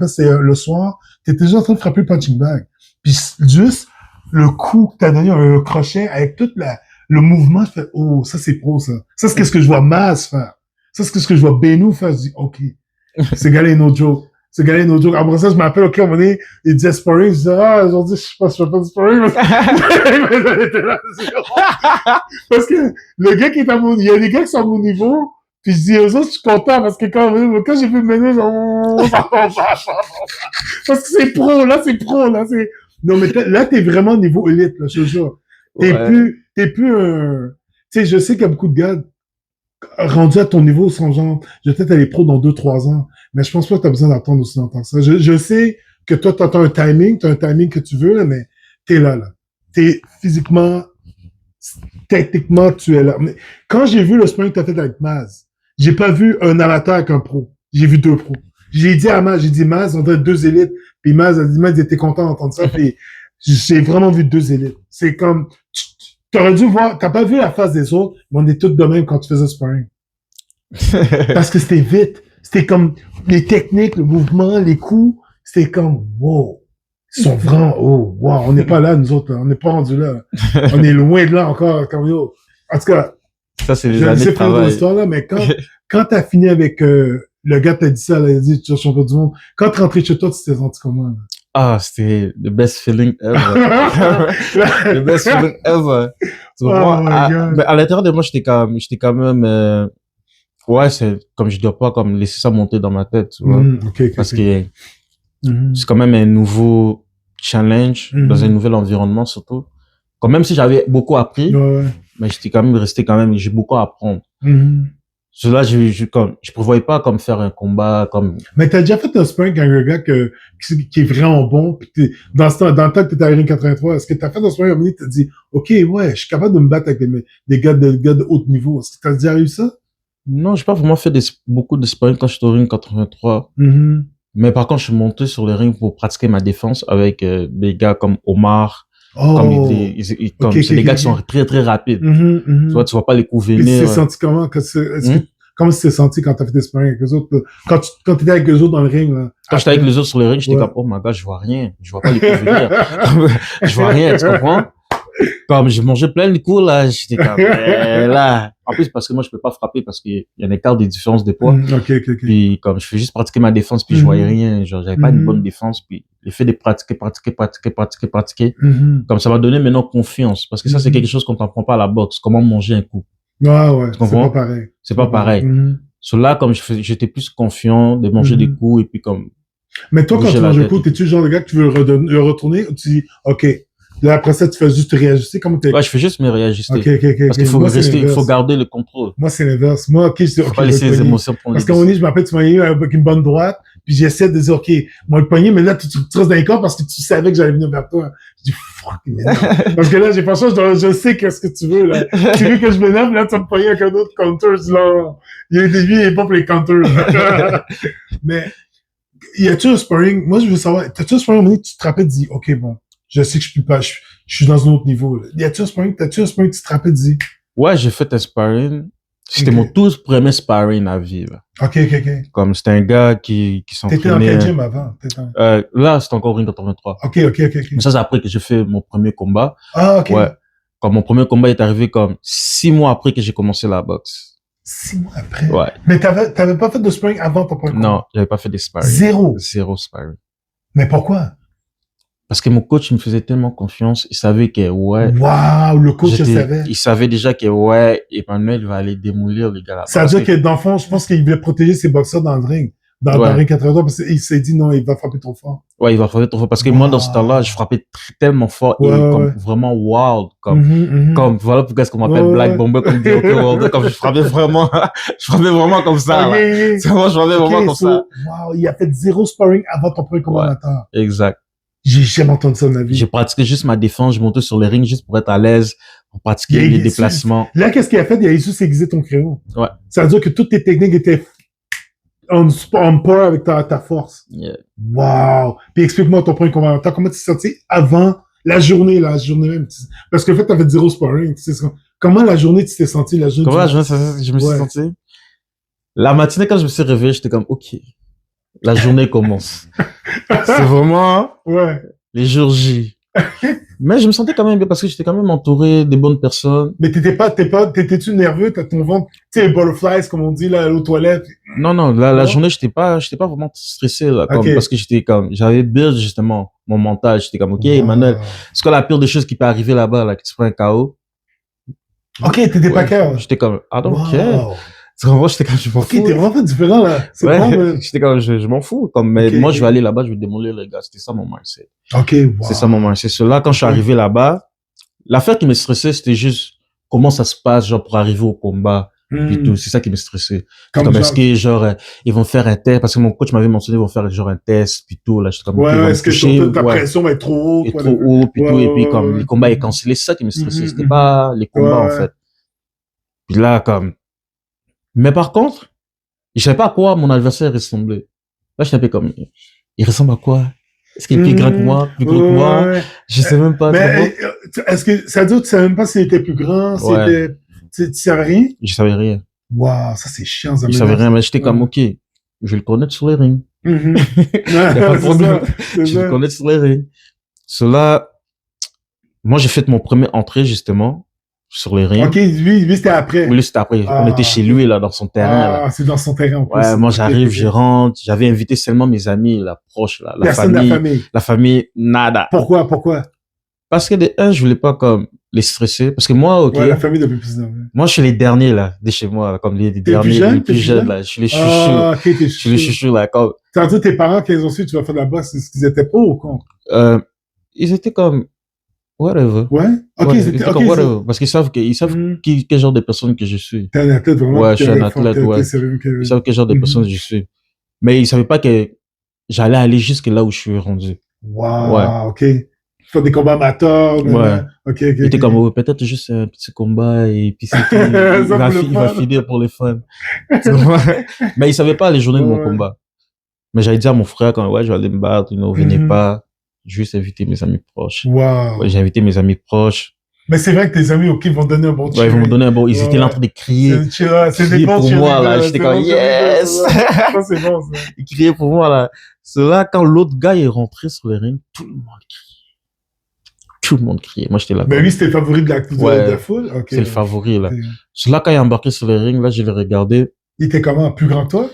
S1: c'est le soir. T'étais déjà en train de frapper le punching bag. Puis juste, le coup que t'as donné, le crochet, avec tout le mouvement, je fais, oh, ça c'est pro, ça. Ça, c'est ce que je vois Maz faire. Ça, c'est ce que je vois Beno faire. Je dis, ok. Ce gars-là est no joke. Ce gars-là est no joke. Après ça, je m'appelle, ok, à un moment donné, il dit sparring. Je dis, ah, aujourd'hui, je sais pas si je fais pas du sparring. Parce que le gars qui est à mon, il y a des gars qui sont à mon niveau, puis je dis aux autres, je suis content parce que quand j'ai vu le mener, parce que c'est pro, là, c'est, non, mais là, t'es vraiment niveau élite, là, je te jure. T'es
S2: Ouais.
S1: plus tu sais, je sais qu'il y a beaucoup de gars rendus à ton niveau sont genre, je vais peut-être aller pro dans 2-3 ans, mais je pense pas que t'as besoin d'attendre aussi longtemps que ça. Je sais que toi, t'as un timing que tu veux, là, mais t'es là. T'es physiquement, techniquement, tu es là. Mais quand j'ai vu le sparring que t'as fait avec Maz, j'ai pas vu un amateur avec un pro. J'ai vu 2 pros. J'ai dit à Maz, on dirait 2 élites. Puis Maz était content d'entendre ça. Puis j'ai vraiment vu 2 élites. C'est comme, t'aurais dû voir, t'as pas vu la face des autres, mais on est tous de même quand tu faisais sparring. Parce que c'était vite. C'était comme, les techniques, le mouvement, les coups, c'était comme, wow. Ils sont vraiment, oh, wow, on n'est pas là, nous autres, là. On n'est pas rendus là. On est loin de là encore, comme yo. En tout cas,
S2: Ça, c'est les
S1: je ne
S2: années
S1: sais
S2: de
S1: pas de
S2: travail.
S1: l'histoire, là, mais quand t'as fini avec, le gars t'a dit ça, là, il a dit, tu es champion du monde. Quand t'es rentré chez toi, tu t'es senti comment, là?
S2: Ah, c'était the best feeling ever. The best feeling ever. Tu vois,
S1: Oh my God.
S2: mais à l'intérieur de moi, j'étais quand même, ouais, c'est, comme je dois pas, comme, laisser ça monter dans ma tête, tu vois.
S1: Ok,
S2: Parce
S1: ok.
S2: que
S1: Mhm.
S2: c'est quand même un nouveau challenge,
S1: Mhm.
S2: dans un nouvel environnement, surtout. Comme même si j'avais beaucoup appris,
S1: Ouais.
S2: mais j'étais quand même resté j'ai beaucoup à apprendre.
S1: Mhm.
S2: Cela, je prévoyais pas comme faire un combat, comme,
S1: Mais t'as déjà fait un sparring avec un gars qui est vraiment bon, pis dans le temps que t'étais à Ring 83, est-ce que t'as fait un sparring à un moment donné, t'as dit, ok, ouais, je suis capable de me battre avec des gars de haut niveau. Est-ce que t'as déjà eu ça?
S2: non, j'ai pas vraiment fait beaucoup de sparring quand j'étais au Ring 83.
S1: Mhm.
S2: Mais par contre, je suis monté sur le ring pour pratiquer ma défense avec des gars comme Omar.
S1: Oh.
S2: Comme
S1: Ok,
S2: c'est
S1: ok,
S2: des gars
S1: ok,
S2: qui sont
S1: ok.
S2: très, très rapides. Tu vois, tu vois pas les coups
S1: Puis tu
S2: venir.
S1: t'es senti comment? Comment tu t'es senti quand t'as fait des sparring avec eux autres? Là? Quand t'étais avec eux autres dans le ring, là?
S2: Quand j'étais avec les autres sur le ring, j'étais
S1: Ouais.
S2: comme, oh my god, je vois rien. Je vois pas les coups venir. Je vois rien, tu comprends? Comme je mangeais plein de coups, là, j'étais comme, là. En plus, parce que moi, je peux pas frapper parce qu'il y a un écart de différence de poids.
S1: Ok.
S2: Puis, comme je fais juste pratiquer ma défense, puis je voyais rien. Genre, j'avais pas une bonne défense. Puis, le fait de pratiquer, comme ça m'a donné maintenant confiance. Parce que ça, c'est quelque chose qu'on t'apprend pas à la boxe. Comment manger un coup.
S1: Ouais,
S2: Tu
S1: c'est pas
S2: comprends?
S1: pareil.
S2: C'est pas pareil. So là, comme j'étais plus confiant de manger des coups et puis comme.
S1: Mais toi, quand
S2: bouger
S1: tu
S2: la
S1: manges un
S2: tête
S1: coup,
S2: et tout.
S1: t'es-tu le genre de gars que tu veux le retourner ou tu dis, OK, là, après ça, tu fais juste te réajuster? Comment t'es?
S2: Ouais, je fais juste me réajuster.
S1: Ok.
S2: Parce qu'il faut
S1: Moi, c'est
S2: rester, il faut
S1: l'inverse.
S2: garder le contrôle.
S1: Moi, c'est l'inverse. Moi, OK, je dis,
S2: Faut
S1: OK,
S2: pas
S1: je vais
S2: laisser
S1: le
S2: les
S1: pogner.
S2: émotions prendre
S1: Parce
S2: les
S1: qu'à un moment donné,
S2: décisions.
S1: je m'appelle, tu m'as eu avec une bonne droite, puis j'essaie de dire, OK, moi, le pogner, mais là, tu restes dans les corps parce que tu savais que j'allais venir vers toi. Je dis, fuck, mais non. Parce que là, j'ai pas le choix, je sais qu'est-ce que tu veux, là. Tu veux que je m'énerve, là, tu vas me pogner avec un autre counter. Je dis, là, il y a des vies, il est pas pour les counters. Mais, y a-tu un sparring? Moi, je veux savoir, t'as-tu un sparring, à un moment donné, tu te rappelles, dis, OK, bon, je sais que je peux pas, je suis dans un autre niveau, là. Y a-tu un sparring, t'as-tu un sparring, tu te rappelles, dis,
S2: Ouais, j'ai fait un sparring. C'était
S1: Ok.
S2: mon tout premier sparring à vivre.
S1: OK.
S2: Comme c'était un gars qui
S1: T'étais dans quel
S2: s'entraînait.
S1: gym avant?
S2: Là, c'était encore Ring 83.
S1: OK.
S2: Mais ça, c'est après que j'ai fait mon premier combat.
S1: Ah, OK.
S2: Ouais. Comme mon premier combat est arrivé comme 6 mois après que j'ai commencé la boxe.
S1: 6 mois après.
S2: Ouais.
S1: Mais t'avais pas fait de sparring avant ton premier combat?
S2: Non, j'avais pas fait de sparring. Zéro sparring.
S1: Mais pourquoi?
S2: Parce que mon coach me faisait tellement confiance. Il savait que, ouais.
S1: Waouh, le coach, il savait.
S2: Il savait déjà que, ouais, Emmanuel va aller démolir les gars là-bas.
S1: Ça veut dire que, dans le fond, je pense qu'il voulait protéger ses boxeurs dans le ring. Dans le ring 83, parce qu'il s'est dit, non, il va frapper trop fort.
S2: Ouais, il va frapper trop fort. Parce que moi, dans ce temps-là, je frappais tellement fort et comme vraiment wild. Comme, voilà pourquoi est-ce qu'on m'appelle Black Bomber comme Deontay Wilder. Comme je frappais vraiment comme ça, là. Je frappais vraiment comme ça.
S1: Waouh, il a fait 0 sparring avant ton premier combat.
S2: Exact.
S1: J'ai jamais entendu ça de ma vie.
S2: J'ai pratiqué juste ma défense, je montais sur les rings juste pour être à l'aise, pour pratiquer les déplacements.
S1: Là, qu'est-ce qu'il a fait? Il a juste aiguisé ton crayon.
S2: Ouais.
S1: Ça veut dire que toutes tes techniques étaient on par avec ta force.
S2: Yeah.
S1: Wow. Puis explique-moi ton premier combat. Comment tu t'es senti avant la journée même? Parce que en fait, t'avais 0 sparring. Comment la journée tu t'es senti?
S2: Comment la journée je me suis senti? La matinée, quand je me suis réveillé, j'étais comme, OK. La journée commence. C'est vraiment les jours J. Mais je me sentais quand même bien parce que j'étais quand même entouré des bonnes personnes.
S1: Mais t'étais-tu nerveux? T'as ton ventre, tu sais, les butterflies, comme on dit, là, aux toilettes.
S2: Non, la journée, j'étais pas vraiment stressé, là, parce que j'avais build, justement, mon mental. J'étais comme, OK, Emmanuel, c'est quoi la pire des choses qui peut arriver là-bas, là, que tu prends un KO?
S1: OK, t'étais pas cœur.
S2: J'étais comme, I don't care. C'est vraiment, j'étais comme, je m'en fous.
S1: OK, t'es vraiment différent, là. C'est bon,
S2: j'étais comme, je m'en fous. Comme, mais moi, je vais aller là-bas, je vais démolir les gars. C'était ça mon mindset.
S1: OK, wow.
S2: C'est ça mon mindset. Là, quand je suis arrivé là-bas, l'affaire qui me stressait, c'était juste comment ça se passe, genre, pour arriver au combat. Puis tout. C'est ça qui me stressait. Comme est-ce que, genre, ils vont faire un test, parce que mon coach m'avait mentionné, ils vont faire, genre, un test, puis tout, là, j'étais comme,
S1: est-ce que ta pression va être trop haute?
S2: Et trop haut, puis tout, et puis comme, les combats est cancellé. C'est ça qui me stressait. C'était pas les combats, en fait. Puis là, comme, mais par contre, je savais pas à quoi mon adversaire ressemblait. Là, je savais comme, il ressemble à quoi? Est-ce qu'il est plus grand que moi, plus gros que moi? Je sais même pas.
S1: Mais, est-ce que, ça veut dire que tu savais même pas s'il était plus grand, tu savais rien?
S2: Je savais rien.
S1: Waouh, ça c'est chiant, ça.
S2: Je savais rien, mais j'étais comme, OK, je vais le connaître sur les rings. Y a pas de problème. Je vais le connaître sur les rings. Cela, moi, j'ai fait mon premier entrée, justement, sur les rings.
S1: OK, lui, c'était après.
S2: Oui, lui, c'était après. On était chez lui, là, dans son terrain, là.
S1: C'est dans son terrain, en plus.
S2: Ouais, moi, j'arrive, je rentre. J'avais invité seulement mes amis, la proche, là, la famille. La famille, nada.
S1: Pourquoi?
S2: Parce que je voulais pas, comme, les stresser. Parce que moi, OK.
S1: Ouais, la famille depuis plus d'un.
S2: Moi, je suis les derniers, là, de chez moi, là, comme les derniers, les plus jeunes, là. Je suis les chouchous.
S1: OK, t'es chouchous.
S2: Je suis les chouchous, là, comme.
S1: T'as dit tes parents, quand ils ont su que tu vas faire de la boxe, est-ce qu'ils étaient pro ou contre?
S2: Ils étaient comme, whatever.
S1: Ouais? OK,
S2: ils étaient comme whatever. Parce qu'ils savent quel genre de personne que je suis.
S1: T'es un athlète, vraiment.
S2: Ouais, je suis un athlète, ouais. Ils savent quel genre de personne je suis. Mais ils savaient pas que j'allais aller jusque là où je suis rendu.
S1: Wow, ouais. OK. Faire des combats amateurs.
S2: Ouais.
S1: OK.
S2: Il était comme, peut-être juste un petit combat et puis c'est tout. Il va finir pour les fans. Mais ils savaient pas les journées de mon combat. Mais j'avais dit à mon frère quand, ouais, je vais aller me battre, venez
S1: Mhm.
S2: pas. Juste inviter mes amis proches.
S1: Wow.
S2: Ouais, j'ai invité mes amis proches.
S1: Mais c'est vrai que tes amis, OK, vont te donner un bon
S2: Ouais, ils vont me
S1: cheering.
S2: donner un bon, ils
S1: Ouais,
S2: étaient là en
S1: ouais.
S2: train de crier.
S1: C'est des
S2: Crier
S1: bons
S2: pour moi, là.
S1: cheerleaders,
S2: J'étais
S1: c'est
S2: comme,
S1: bons cheerleaders,
S2: yes!
S1: ça, c'est bon, ça.
S2: Ils criaient pour moi, là. C'est là, quand l'autre gars est rentré sur le ring, tout le monde criait. Tout le monde criait. Moi, j'étais là.
S1: Mais lui, c'était le favori de
S2: Ouais.
S1: la foule? OK.
S2: C'est le favori, là.
S1: OK.
S2: C'est là, quand il est embarqué sur le ring, là, je l'ai regardé.
S1: Il était comment? Plus grand que toi?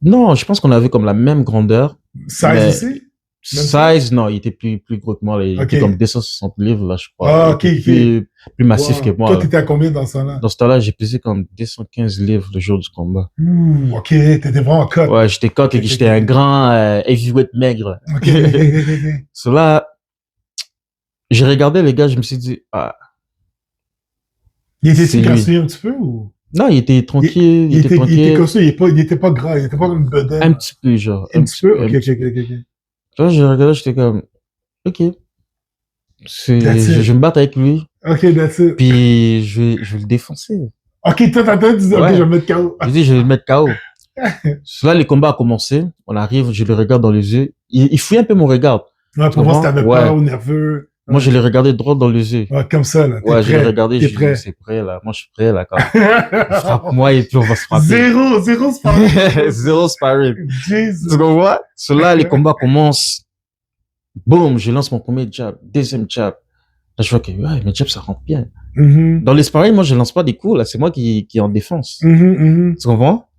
S2: Non, je pense qu'on avait comme la même grandeur.
S1: Size
S2: Mais-
S1: aussi?
S2: Size, non, il était plus gros que moi, là. Il
S1: Ok.
S2: était comme 260 livres, là, je crois.
S1: Ah,
S2: Il
S1: ok,
S2: était
S1: ok.
S2: plus massif
S1: Wow.
S2: que moi,
S1: Toi,
S2: là.
S1: t'étais à combien dans ce temps-là?
S2: Dans ce temps-là, j'ai pesé comme 215 livres le jour du combat.
S1: Ouh, OK, t'étais vraiment cut.
S2: Ouais, j'étais coq et
S1: Ok,
S2: j'étais
S1: ok.
S2: un grand heavyweight maigre.
S1: OK, OK.
S2: Cela, j'ai regardé les gars, je me suis dit, ah,
S1: Il
S2: C'est
S1: était-tu
S2: lui.
S1: cassé un petit peu ou?
S2: non, il était tranquille,
S1: Il était
S2: tranquille.
S1: costaud, il était pas gras, il était pas comme une bedaine.
S2: Un petit peu, genre.
S1: Un petit peu?
S2: un
S1: OK,
S2: petit
S1: OK, OK, OK.
S2: Tu vois, j'ai regardé, j'étais comme, ok.
S1: That's it.
S2: Je vais me battre avec lui,
S1: OK, that's it.
S2: puis je vais le défoncer.
S1: OK, toi, t'as dit, OK,
S2: Ouais.
S1: je vais me mettre KO.
S2: Je dis, je vais le mettre KO. Là, les combats ont commencé. On arrive, je le regarde dans les yeux. Il fouille un peu mon regard.
S1: Ouais, pour moi, si t'avais
S2: Ouais.
S1: peur ou nerveux.
S2: Moi, je l'ai regardé droit dans les yeux.
S1: Ouais, comme ça, là. T'es
S2: Ouais, je l'ai
S1: prêt.
S2: regardé,
S1: T'es
S2: je
S1: prêt.
S2: dit, c'est prêt, là. Moi, je suis prêt, là, quand frappe-moi et puis on va se frapper.
S1: Zéro sparring.
S2: Zéro sparring.
S1: Jesus.
S2: Tu comprends? Cela, les combats commencent. Boum, je lance mon premier jab, deuxième jab. Là, je vois que, ouais, mes jabs, ça rentre bien.
S1: Mhm.
S2: Dans les sparring, moi, je lance pas des coups, là. C'est moi qui est en défense.
S1: Mhm, mhm.
S2: Tu comprends?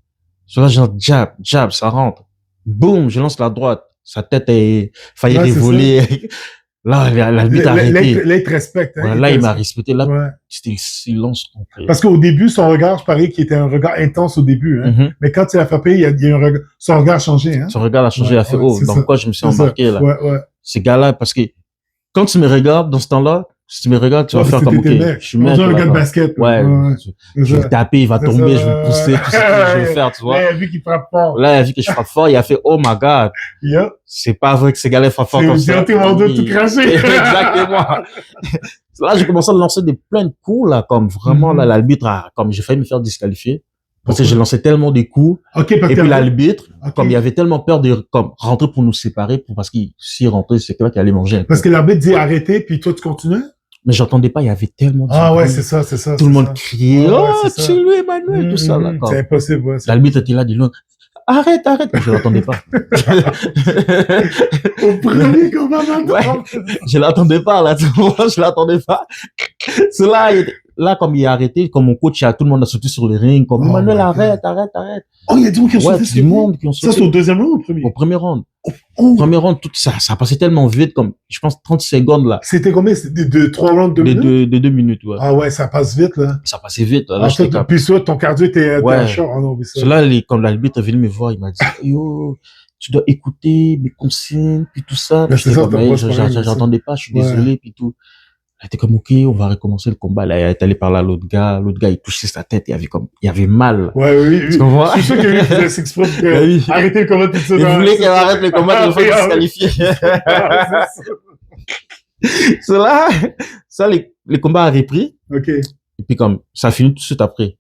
S2: Cela, genre, jab, ça rentre. Boum, je lance la droite. Sa tête est failli
S1: Ouais, c'est
S2: voler. Là, l'arbitre a arrêté.
S1: Là, il te respecte. Hein,
S2: Voilà, là, il m'a respecté. Là,
S1: Ouais.
S2: c'était le silence complet.
S1: Parce qu'au début, son regard, je parie qu'il était un regard intense au début. Hein.
S2: Mhm.
S1: Mais quand il a frappé, il y a un regard, son regard a changé. Hein.
S2: Son regard a changé, il a fait,
S1: Ouais,
S2: oh,
S1: c'est
S2: dans
S1: ça.
S2: quoi je me suis
S1: C'est ça.
S2: embarqué, là.
S1: Ouais.
S2: Ces gars-là, parce que quand tu me regardes dans ce temps-là, si tu me regardes, tu vas
S1: Ouais,
S2: faire
S1: parce
S2: comme,
S1: que
S2: ok,
S1: t'étais mec.
S2: je suis
S1: On
S2: mec.
S1: dirait un
S2: là,
S1: gars de
S2: quoi.
S1: basket.
S2: Ouais,
S1: C'est
S2: je vais
S1: ça.
S2: le taper, il va
S1: C'est
S2: tomber,
S1: ça.
S2: je vais le pousser, tout ce que je vais faire, tu vois.
S1: Là, il a vu qu'il frappe fort.
S2: Là, il a vu que je frappe fort, il a fait, oh my god,
S1: Yeah.
S2: c'est pas vrai que ces gars-là frappent fort comme
S1: C'est
S2: ça.
S1: un Théodo tout craché.
S2: Exactement. Là, j'ai commencé à lancer plein de coups, là, comme vraiment, là, l'arbitre a, comme j'ai failli me faire disqualifier. Parce que
S1: Pourquoi?
S2: j'ai lancé tellement de coups.
S1: OK, parce
S2: Et
S1: que
S2: puis l'arbitre,
S1: OK.
S2: comme il avait tellement peur de comme rentrer pour nous séparer, parce qu'il s'il rentrait, c'est là qu'il allait manger un coup.
S1: Parce que l'arbitre dit arrêtez, puis toi, tu continues?
S2: Mais j'entendais pas, il y avait tellement de
S1: Ah ouais,
S2: bruit.
S1: c'est ça.
S2: Tout le monde
S1: ça.
S2: criait,
S1: Ouais,
S2: oh,
S1: c'est ça.
S2: c'est lui, Emmanuel, tout ça, là.
S1: C'est impossible, ouais.
S2: L'arbitre était là, du loin. Arrête. Mais je l'attendais pas.
S1: Au premier combat, maintenant.
S2: Ouais. Je l'attendais pas, là, tout le monde, je l'attendais pas. C'est là, là, comme il a arrêté, comme mon coach, tout le monde a sauté sur le ring, comme,
S1: Oh
S2: Emmanuel,
S1: my
S2: arrête.
S1: Oh, il y a du monde qui ont
S2: Ouais,
S1: sauté
S2: du
S1: sur le
S2: monde qui ont
S1: Ça, c'est
S2: sauté.
S1: au deuxième round ou au premier?
S2: Au premier round.
S1: Oh.
S2: Premier round, tout ça a passé tellement vite, comme, je pense, 30 secondes, là.
S1: C'était combien? C'était de 3 rounds, 2 minutes?
S2: De 2 minutes, ouais.
S1: Ah ouais, ça passe vite, là.
S2: Ça passait vite, là,
S1: Ah,
S2: j'étais
S1: toi,
S2: comme,
S1: puis toi, ton cardio était
S2: Ouais.
S1: en short. Ah non, mais ça.
S2: Cela, quand l'arbitre est venu me voir, il m'a dit, yo, tu dois écouter mes consignes, puis tout ça.
S1: Mais
S2: Puis
S1: c'est
S2: j'étais
S1: ça,
S2: comme,
S1: t'as
S2: hey,
S1: pas ce problème,
S2: j'entendais pas, je suis
S1: Ouais.
S2: désolé, puis tout. Il était comme, ok, on va recommencer le combat. Là, il est allé parler à l'autre gars, il touchait sa tête, il avait mal.
S1: Ouais, oui.
S2: Tu comprends?
S1: Je suis sûr que lui, il faisait s'exprès pour
S2: Ben oui.
S1: arrêter le combat tout de suite.
S2: Il
S1: hein.
S2: voulait qu'il arrête le combat, qu'il le fasse disqualifier.
S1: Ah, c'est
S2: Ça, les combats a repris.
S1: ça. OK.
S2: Et puis comme, ça a fini tout de suite après.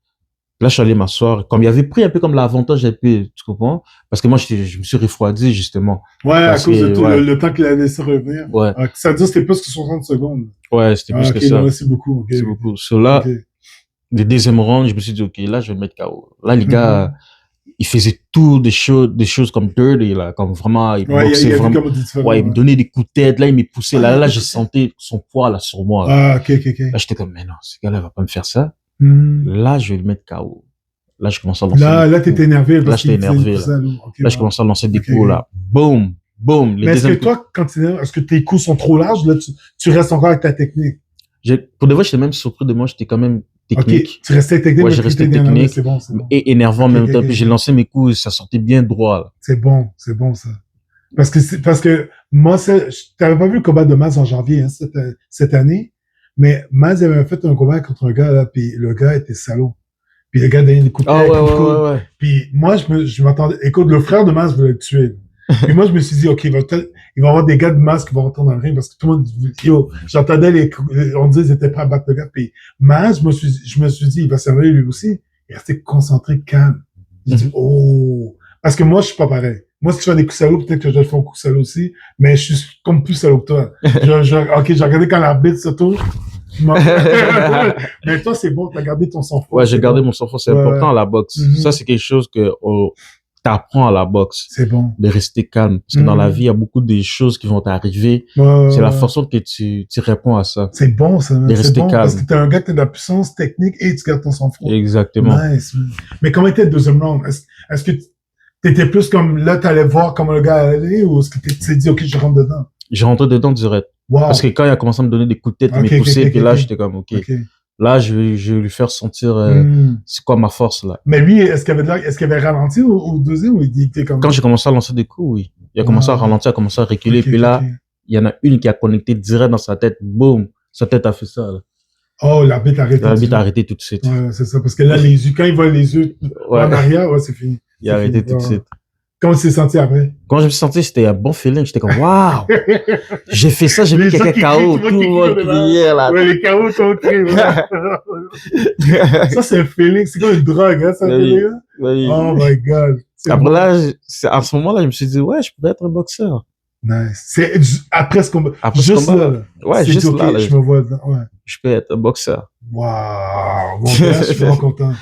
S2: Là, je suis allé m'asseoir. Comme il y avait pris un peu comme l'avantage un peu, tu comprends? Parce que moi, je me suis refroidi, justement.
S1: Ouais, à
S2: Parce
S1: cause de
S2: que,
S1: tout
S2: ouais.
S1: le temps qu'il a laissé revenir.
S2: Ouais.
S1: Ah, ça veut dire que c'était plus que 60 secondes.
S2: Ouais, c'était plus
S1: Ah,
S2: que
S1: ok,
S2: ça.
S1: merci beaucoup. Ok.
S2: C'est beaucoup. Cela,
S1: Ok.
S2: le deuxième round, je me suis dit, ok, là, je vais me mettre KO. Là, les
S1: Mhm.
S2: gars, ils faisaient tout des choses comme dirty, là, comme vraiment, ils
S1: Ouais, il
S2: boxaient
S1: y a vu
S2: vraiment.
S1: comment tu te fais.
S2: Ouais, ils me donnaient des coups de tête, là, ils me poussaient, là,
S1: Ah,
S2: là,
S1: ok.
S2: j'ai senti son poids, là, sur moi.
S1: Ah, ok.
S2: Là, j'étais comme, mais non, ce gars-là, il va pas me faire ça.
S1: Hmm.
S2: Là, je vais le mettre KO. Là, je commence à lancer.
S1: Là,
S2: des
S1: là,
S2: coups.
S1: t'étais énervé.
S2: Là, j'étais énervé, là. Là, je commence à lancer des coups, là. Boum, boum. Les
S1: Mais est-ce que
S2: deuxièmes coups.
S1: toi, quand tu est-ce que tes coups sont trop larges, là, tu restes encore avec ta technique?
S2: Pour de vrai, j'étais même surpris de moi, j'étais quand même
S1: Ok.
S2: technique.
S1: Tu restais technique,
S2: Ouais,
S1: mais
S2: j'ai
S1: tu
S2: resté
S1: t'étais énervé.
S2: technique.
S1: C'est bon, c'est bon.
S2: Et énervant en
S1: Ok,
S2: même
S1: ok,
S2: temps.
S1: ok.
S2: Puis j'ai lancé mes coups, ça sortait bien droit, là.
S1: C'est bon, ça. Parce que moi, t'avais pas vu le combat de Maz en janvier, hein, cette année. Mais Maz avait fait un combat contre un gars, là, puis le gars était salaud. Puis le gars donnait des coups de
S2: Ah
S1: tête,
S2: ouais,
S1: coups de coude.
S2: ouais.
S1: Puis moi, je m'attendais. Écoute, le frère de Maz voulait le tuer. Puis moi, je me suis dit, OK, il va y avoir des gars de Maz qui vont rentrer dans le ring parce que tout le monde, yo, j'entendais on disait qu'ils étaient prêts à battre le gars. Puis Maz, je me suis dit, il va servir lui aussi. Il restait concentré, calme. J'ai dit, oh. Parce que moi, je suis pas pareil. Moi, si tu fais des coups salauds, peut-être que je vais te faire un coup salaud aussi, mais je suis comme plus salaud que toi. Ok, j'ai regardé quand l'arbitre se tourne. Mais toi, c'est bon, t'as gardé ton sang-froid.
S2: Ouais, j'ai gardé mon sang-froid, c'est important à la boxe. Ça, c'est quelque chose que t'apprends à la boxe.
S1: C'est bon.
S2: De rester calme. Parce que dans la vie, il y a beaucoup de choses qui vont t'arriver. C'est la façon que tu réponds à ça.
S1: C'est bon, ça.
S2: De rester calme.
S1: Parce que t'es un gars qui a de la puissance technique et tu gardes ton sang-froid.
S2: Exactement.
S1: Nice. Mais comment était le deuxième round? Est-ce que t'étais plus comme là, t'allais voir comment le gars allait ou est-ce que tu t'es dit, OK, je rentre dedans?
S2: J'ai rentré dedans direct.
S1: Wow.
S2: Parce que quand il a commencé à me donner des coups de tête, il m'a poussé, puis là, j'étais comme, OK. Là, je vais lui faire sentir c'est quoi ma force, là.
S1: Mais lui, est-ce qu'il avait ralenti au deuxième ou il était comme...
S2: Quand j'ai commencé à lancer des coups, oui. Il a commencé à ralentir, a commencé à reculer, puis là, il y en a une qui a connecté direct dans sa tête. Boum! Sa tête a fait ça, là.
S1: Oh, l'arbitre a arrêté.
S2: L'arbitre a arrêté tout de suite.
S1: Ouais, c'est ça. Parce que là, les yeux, quand il voit les yeux en arrière, ouais, c'est fini.
S2: Il a arrêté tout de suite.
S1: Comment tu t'es senti après?
S2: Quand je me suis senti, c'était un bon feeling. J'étais comme, waouh! J'ai fait ça, j'ai mis quelqu'un KO. Tout le monde criait, là.
S1: Ouais, les KO sont très, ça, c'est un feeling. C'est comme une drogue, hein, ça,
S2: oui.
S1: Oui. Oh my God.
S2: Après là, à ce moment-là, je me suis dit, ouais, je pourrais être un boxeur.
S1: Nice. C'est après ce combat.
S2: Après
S1: juste
S2: ce combat.
S1: là.
S2: Ouais, juste
S1: okay,
S2: là.
S1: Je me vois dedans. Ouais.
S2: Je peux être un boxeur.
S1: Waouh. Bon, je suis vraiment content.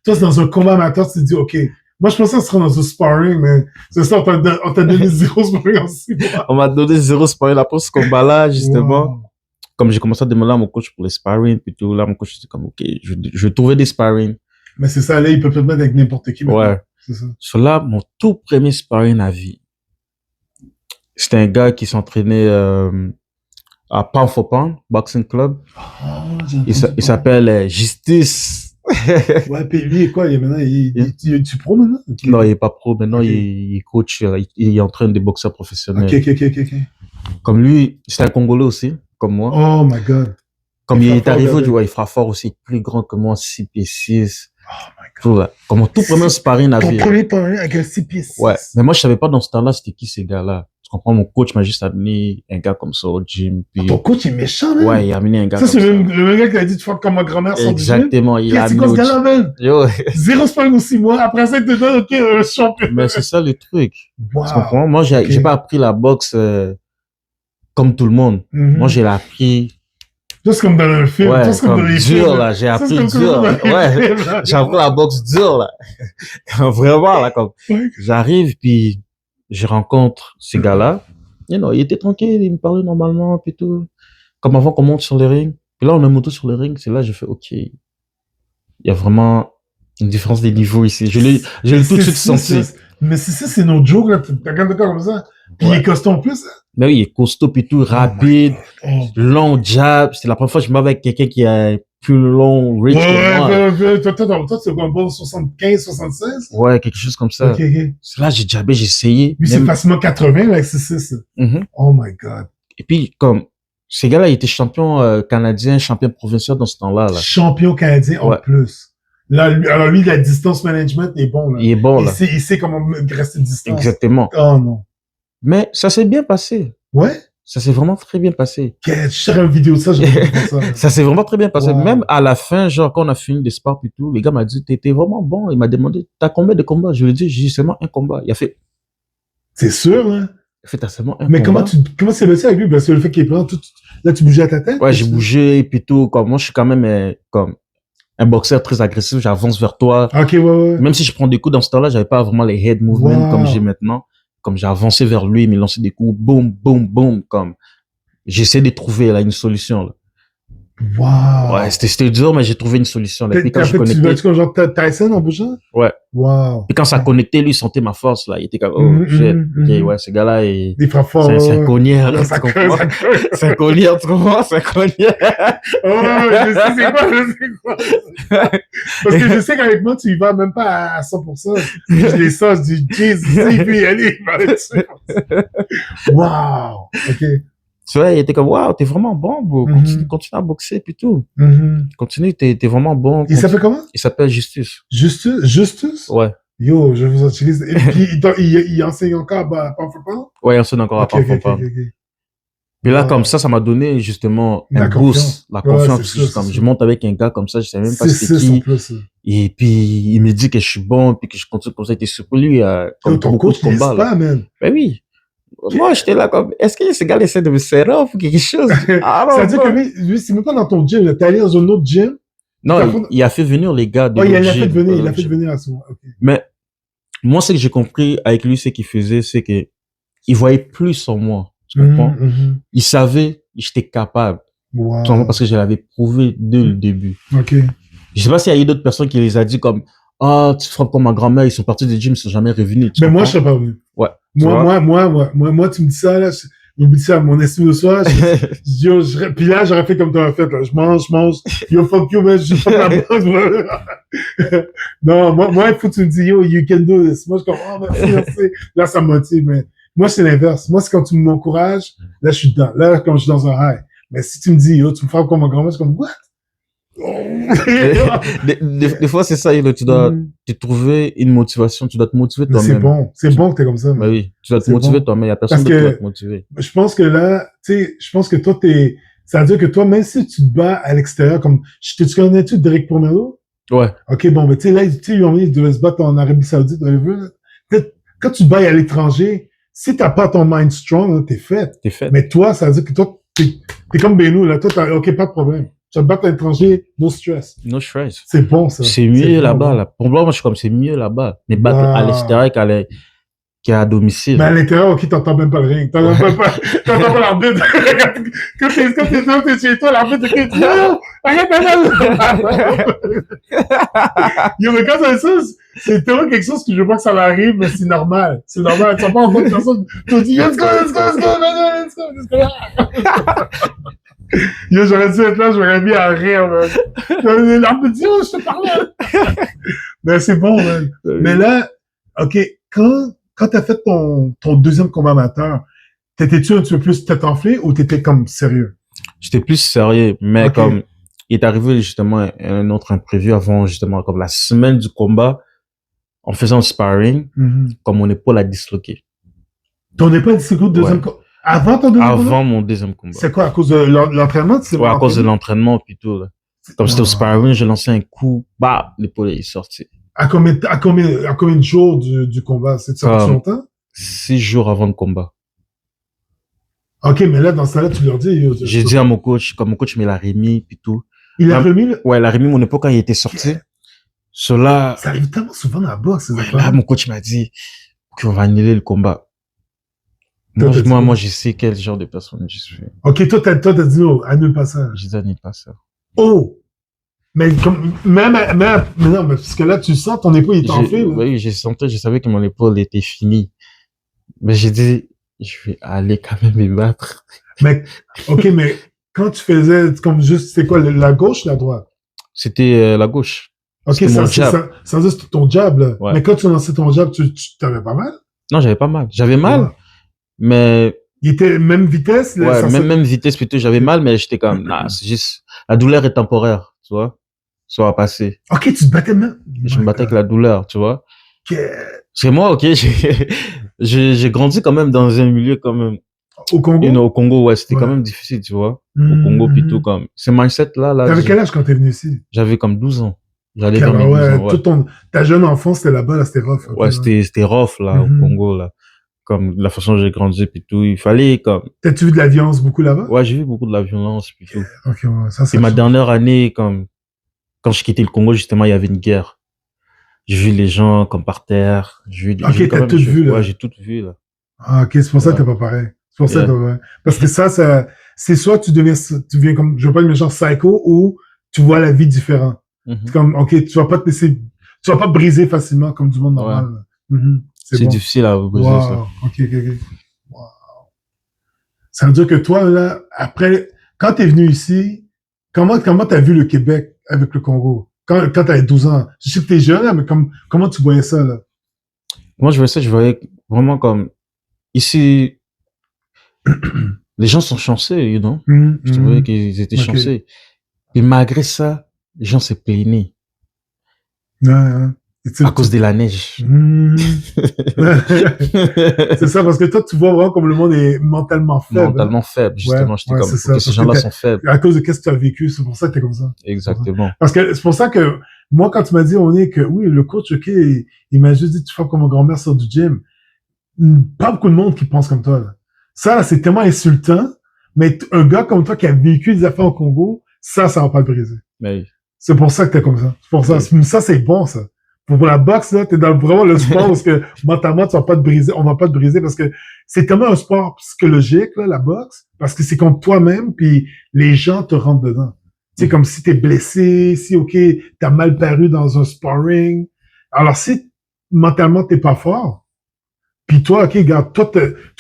S1: Toi, c'est dans un combat amateur, tu te dis, OK. Moi, je pensais que ce serait dans un sparring, mais c'est ça, on t'a donné 0 sparring en 6 mois.
S2: On m'a donné 0 sparring. Après ce combat-là, justement, comme j'ai commencé à demander à mon coach pour les sparring, puis tout, là, mon coach était comme, OK, je vais trouver des sparring.
S1: Mais c'est ça, là, il peut te mettre avec n'importe qui. Maintenant.
S2: Ouais.
S1: C'est ça.
S2: So là, mon tout premier sparring à vie, c'était un gars qui s'entraînait à Pound for Pound, Boxing Club. Oh, il s'appelle Justice.
S1: Ouais, puis lui, quoi, il est pro maintenant?
S2: Okay. Non, il est pas pro. Maintenant, il est coach, il entraîne des boxeurs professionnels.
S1: Ok.
S2: Comme lui, c'est un Congolais aussi, comme moi.
S1: Oh my God.
S2: Comme il est arrivé, il fera fort aussi, plus grand que moi, 6 pieds 6.
S1: Oh my God.
S2: Comme mon tout premier sparring à vie.
S1: Ton premier sparring avec un 6 pieds 6.
S2: Ouais. Mais moi, je savais pas dans ce temps-là, c'était qui ces gars-là. Tu comprends? Mon coach m'a juste amené un gars comme ça au gym. Puis...
S1: Ton coach est méchant, même.
S2: Ouais, il a amené un gars
S1: ça, comme ça. Ça, c'est le même gars qui a dit, tu fais comme ma grand-mère sans
S2: exactement, il a amené
S1: au gym.
S2: Yo.
S1: 0 sparring ou 6 mois. Après ça, il te donne, OK, champion.
S2: Mais c'est ça le truc.
S1: Wow.
S2: Tu comprends? Moi, j'ai pas appris la boxe comme tout le monde. Moi, j'ai appris...
S1: Juste comme dans le film.
S2: Ouais,
S1: juste
S2: comme dur, là. J'ai appris dur. Ouais. J'ai appris la boxe dure, là. Vraiment, là, comme... J'arrive, puis je rencontre ces gars-là. You know, il était tranquille, il me parlait normalement, puis tout. Comme avant qu'on monte sur le ring. Puis là, on est monté sur le ring, c'est là que je fais, OK. Il y a vraiment une différence des niveaux ici. Je l'ai tout de suite senti.
S1: Mais c'est notre joke, là. T'as quand même comme ça. Puis il est costaud en plus, hein?
S2: Mais oui, il est costaud, puis tout, rapide, long jab. C'était la première fois que je m'avais avec quelqu'un qui a plus long reach que moi.
S1: Toi, c'est quoi, un bon 75, 76?
S2: Ouais, quelque chose comme ça.
S1: Okay.
S2: C'est là, j'ai jabé, j'ai essayé.
S1: Lui, c'est facilement 80 avec 6-6. Oh my God.
S2: Et puis, comme, ces gars-là, ils étaient champions canadiens, champions provinciaux dans ce temps-là. Là.
S1: Champion canadien en plus. Là, alors lui, la distance management est bon, là.
S2: Il est bon, là.
S1: Il sait comment rester distance.
S2: Exactement.
S1: Oh non.
S2: Mais ça s'est bien passé.
S1: Ouais?
S2: Ça s'est vraiment très bien passé.
S1: Je cherche une vidéo de ça, ça.
S2: Ça s'est vraiment très bien passé. Wow. Même à la fin, genre, quand on a fini des sports et tout, les gars m'ont dit, t'étais vraiment bon. Il m'a demandé, t'as combien de combats? Je lui ai dit, j'ai seulement un combat. Il a fait.
S1: C'est sûr, hein?
S2: Il a fait, t'as seulement un
S1: mais
S2: combat.
S1: Mais comment c'est passé avec lui? Parce que le fait qu'il est présent, là, tu bougeais à ta tête?
S2: Ouais, j'ai bougé et puis tout. Comme moi, je suis quand même, comme, un boxeur très agressif. J'avance vers toi.
S1: Ok, ouais.
S2: Même si je prends des coups dans ce temps-là, j'avais pas vraiment les head movements comme j'ai maintenant. Comme j'ai avancé vers lui, il m'a lancé des coups, boum, boum, boum, comme, j'essaie de trouver, là, une solution, là.
S1: Wow.
S2: Ouais, c'était dur, mais j'ai trouvé une solution, là. Puis quand je connectais.
S1: Tu genre Tyson en bougeant?
S2: Ouais.
S1: Wow.
S2: Et quand ça connectait, lui, il sentait ma force, là. Il était comme, oh, shit. Ok, ouais, ce gars-là, il
S1: frappe fort.
S2: C'est un cogneur, tu comprends? C'est un cogneur, tu comprends? C'est un cogneur.
S1: Oh, je sais quoi. Parce que je sais qu'avec moi, tu y vas même pas à 100%. Je les sens, je dis, Jesus, puis allez, il va dessus. Wow. Ok.
S2: Tu vois, il était comme, waouh, t'es vraiment bon, bro. Continue à boxer, puis tout. Continue, t'es vraiment bon.
S1: Il s'appelle comment?
S2: Il s'appelle Justice.
S1: Justus?
S2: Ouais.
S1: Yo, je vous utilise. Et puis, il enseigne encore à Pound for Pound?
S2: Ouais, il enseigne encore à Pound for Pound. Puis là, comme ça m'a donné justement un
S1: La confiance.
S2: boost, la
S1: Ouais,
S2: confiance.
S1: c'est
S2: Parce
S1: ça,
S2: que
S1: c'est
S2: comme
S1: ça.
S2: je monte avec un gars comme ça, je savais même pas
S1: C'est
S2: c'était
S1: ça, en
S2: qui.
S1: plus.
S2: Et puis, il me dit que je suis bon, puis que je continue comme ça. Et sur lui,
S1: Yo,
S2: comme
S1: ton
S2: beaucoup de
S1: coach laisse
S2: combats, là.
S1: pas, man.
S2: Ben oui. Moi, j'étais là comme, est-ce que ce gars essaie de me serrer off ou quelque chose? I don't
S1: C'est-à-dire que
S2: know.
S1: lui, c'est même pas dans ton gym, là. T'es allé dans un autre gym.
S2: Non, il a fait venir les gars de
S1: Oh, il
S2: l'autre
S1: l'a fait
S2: gym.
S1: venir,
S2: de
S1: il l'a
S2: l'autre
S1: fait
S2: gym.
S1: venir à ce moment. Ok.
S2: Mais moi, ce que j'ai compris avec lui, c'est qu'il faisait, c'est que il voyait plus en moi. Tu comprends? Il savait que j'étais capable. Tout simplement
S1: Wow.
S2: parce que je l'avais prouvé dès le début.
S1: Ok.
S2: Je sais pas s'il y a eu d'autres personnes qui les a dit comme, ah, tu frappes comme ma grand-mère, ils sont partis du gym, ils sont jamais revenus. Tu
S1: Mais moi,
S2: comprends?
S1: je serais pas venu.
S2: Ouais. Tu vois?
S1: Moi, tu me dis ça, là, j'oublie ça, mon estime de soi, yo, puis là, j'aurais fait comme tu as fait, là. Je mange, yo, fuck you, man, je fuck la bosse, Non, moi, il faut que tu me dis, yo, you can do this. Moi, je suis comme, oh, merci. Là, ça me motive, mais moi, c'est l'inverse. Moi, c'est quand tu m'encourages, là, je suis dedans. Là, quand je suis dans un high. Mais si tu me dis, yo, tu me frappes comme ma grand-mère, je suis comme, what?
S2: Des fois, c'est ça, tu dois te trouver une motivation, tu dois te motiver
S1: Mais
S2: toi-même.
S1: c'est bon que t'es comme ça,
S2: Bah
S1: man.
S2: oui, tu dois te
S1: C'est
S2: motiver
S1: bon.
S2: toi-même, il y a personne d'autre qui va te motiver.
S1: Je pense que là, tu sais, je pense que toi, ça veut dire que toi, même si tu te bats à l'extérieur, comme, tu connais-tu Derek Pomelo?
S2: Ouais.
S1: Ok, bon, mais tu sais, là, tu sais, il devait se battre en Arabie Saoudite, dans les vues, là. Quand tu te bats à l'étranger, si t'as pas ton mind strong, là, t'es fait.
S2: T'es fait.
S1: Mais toi, ça veut dire que toi, t'es comme Beno, là. Toi, ok, pas de problème. Tu vas te battre à l'étranger, no stress.
S2: No stress.
S1: C'est bon, ça.
S2: C'est mieux là-bas, là. Pour moi, je suis comme, c'est mieux là-bas. Mais battre à l'extérieur qu'à domicile.
S1: Mais à l'intérieur, ok, t'entends même pas le ring. T'entends pas l'arbitre. Quand t'es chez toi, l'arbitre, ok, non, arrête, Yo, mais quand c'est ça, c'est tellement quelque chose que je veux pas que ça m'arrive, mais c'est normal. C'est normal. Tu vas pas en de personne, tu te dis, let's go. Yo, j'aurais dû être là, j'aurais mis à rire, man. L'arbitre dit, oh, je te parlais. Mais c'est bon, man. Mais là, ok, quand t'as fait ton deuxième combat amateur, t'étais-tu un petit peu plus tête enflée ou t'étais comme sérieux?
S2: J'étais plus sérieux, mais comme, il est arrivé justement un autre imprévu avant justement, comme la semaine du combat, en faisant le sparring, comme mon épaule a disloqué.
S1: Ton épaule a disloqué au deuxième combat? Avant ton deuxième combat?
S2: Avant mon deuxième combat.
S1: C'est quoi, à cause de l'entraînement?
S2: Ouais, à cause de l'entraînement, plutôt, là. Comme c'était au sparring, j'ai lancé un coup, bah, l'épaule est sortie.
S1: À combien de jours du combat? C'est ça fait longtemps?
S2: 6 jours avant le combat.
S1: Ok, mais là, dans ce cas-là, tu leur dis,
S2: j'ai dit à mon coach, comme mon coach me l'a remis, puis tout.
S1: Il a remis
S2: Ouais, il a remis mon épaule quand il était sorti. Cela.
S1: Ça arrive tellement souvent dans la boxe,
S2: ouais, là, mon coach m'a dit qu'on va annuler le combat. Moi, je sais quel genre de personne je suis.
S1: Ok, toi, t'as dit, oh, annule pas ça.
S2: J'ai dit, annule pas ça.
S1: Oh! Mais comme, mais non, mais parce que là, tu sens ton épaule est enflée, là.
S2: Oui, j'ai senti, je savais que mon épaule était finie. Mais j'ai dit, je vais aller quand même me battre.
S1: Mais, ok, mais quand tu faisais, comme juste, c'est quoi, la gauche ou la droite?
S2: C'était la gauche.
S1: Ok, ça veut dire c'était ton jab, là. Ouais. Mais quand tu lançais ton jab, tu t'avais pas mal?
S2: Non, j'avais pas mal. J'avais mal, mais...
S1: Il était même vitesse?
S2: Là, ouais, même vitesse plutôt. J'avais mal, mais j'étais comme, nah, c'est juste, la douleur est temporaire, tu vois. Ça va passer.
S1: Ok, tu te battais même?
S2: Je me battais avec la douleur, tu vois. C'est moi, ok, j'ai grandi quand même dans un milieu quand même.
S1: Au Congo?
S2: Au Congo, ouais, c'était quand même difficile, tu vois. Au Congo, plutôt comme, ce mindset là.
S1: T'avais quel âge quand t'es venu ici?
S2: J'avais comme 12 ans. J'allais vers mes 12 ans, ouais.
S1: Ta jeune enfance, c'était là-bas, là, c'était rough.
S2: Ouais, c'était rough, là, au Congo, là. Comme, la façon dont j'ai grandi, puis tout, il fallait, comme.
S1: T'as-tu vu de la violence beaucoup là-bas?
S2: Ouais, j'ai vu beaucoup de la violence, puis tout.
S1: Ok, ouais, ça.
S2: Et ma dernière année, comme, quand je quittais le Congo, justement, il y avait une guerre. J'ai vu les gens, comme, par terre.
S1: Ok, t'as tout vu, là.
S2: Ouais, j'ai tout vu, là.
S1: Ah, ok, c'est pour ça que t'es pas pareil. C'est pour ça que t'es pas pareil. Parce que ça, c'est soit tu deviens comme, je veux pas dire genre psycho, ou tu vois la vie différent. C'est comme, ok, tu vas pas briser facilement comme du monde normal.
S2: C'est bon. Difficile à briser, ça.
S1: Ok. Wow. Ça veut dire que toi, là, après, quand t'es venu ici, comment t'as vu le Québec avec le Congo? Quand t'avais 12 ans? Je sais que t'es jeune, là, mais comment tu voyais ça, là?
S2: Moi, je voyais vraiment comme, ici, les gens sont chanceux, you know. Je trouvais qu'ils étaient chanceux. Et malgré ça, les gens se plaignaient.
S1: Ouais.
S2: À cause de la neige.
S1: C'est ça, parce que toi, tu vois vraiment comme le monde est mentalement faible.
S2: Mentalement faible, justement. J'étais comme,
S1: c'est ça,
S2: ces gens-là sont faibles.
S1: À cause de qu'est-ce que tu as vécu, c'est pour ça que t'es comme ça.
S2: Exactement.
S1: Parce que c'est pour ça que moi, quand tu m'as dit, on est que oui, le coach, ok, il m'a juste dit, tu fais comme ma grand-mère sur du gym. Pas beaucoup de monde qui pense comme toi. Là. Ça, là, c'est tellement insultant. Mais un gars comme toi qui a vécu des affaires au Congo, ça va pas le briser.
S2: Mais...
S1: C'est pour ça que t'es comme ça. C'est pour ça. Oui. Ça, c'est bon, ça. Pour la boxe, là, t'es dans vraiment le sport parce que mentalement, tu vas pas te briser. On va pas te briser parce que c'est tellement un sport psychologique, là, la boxe. Parce que c'est contre toi-même puis les gens te rentrent dedans. C'est comme si t'es blessé, si, ok, t'as mal paru dans un sparring. Alors, si mentalement t'es pas fort, puis toi, ok, regarde, toi,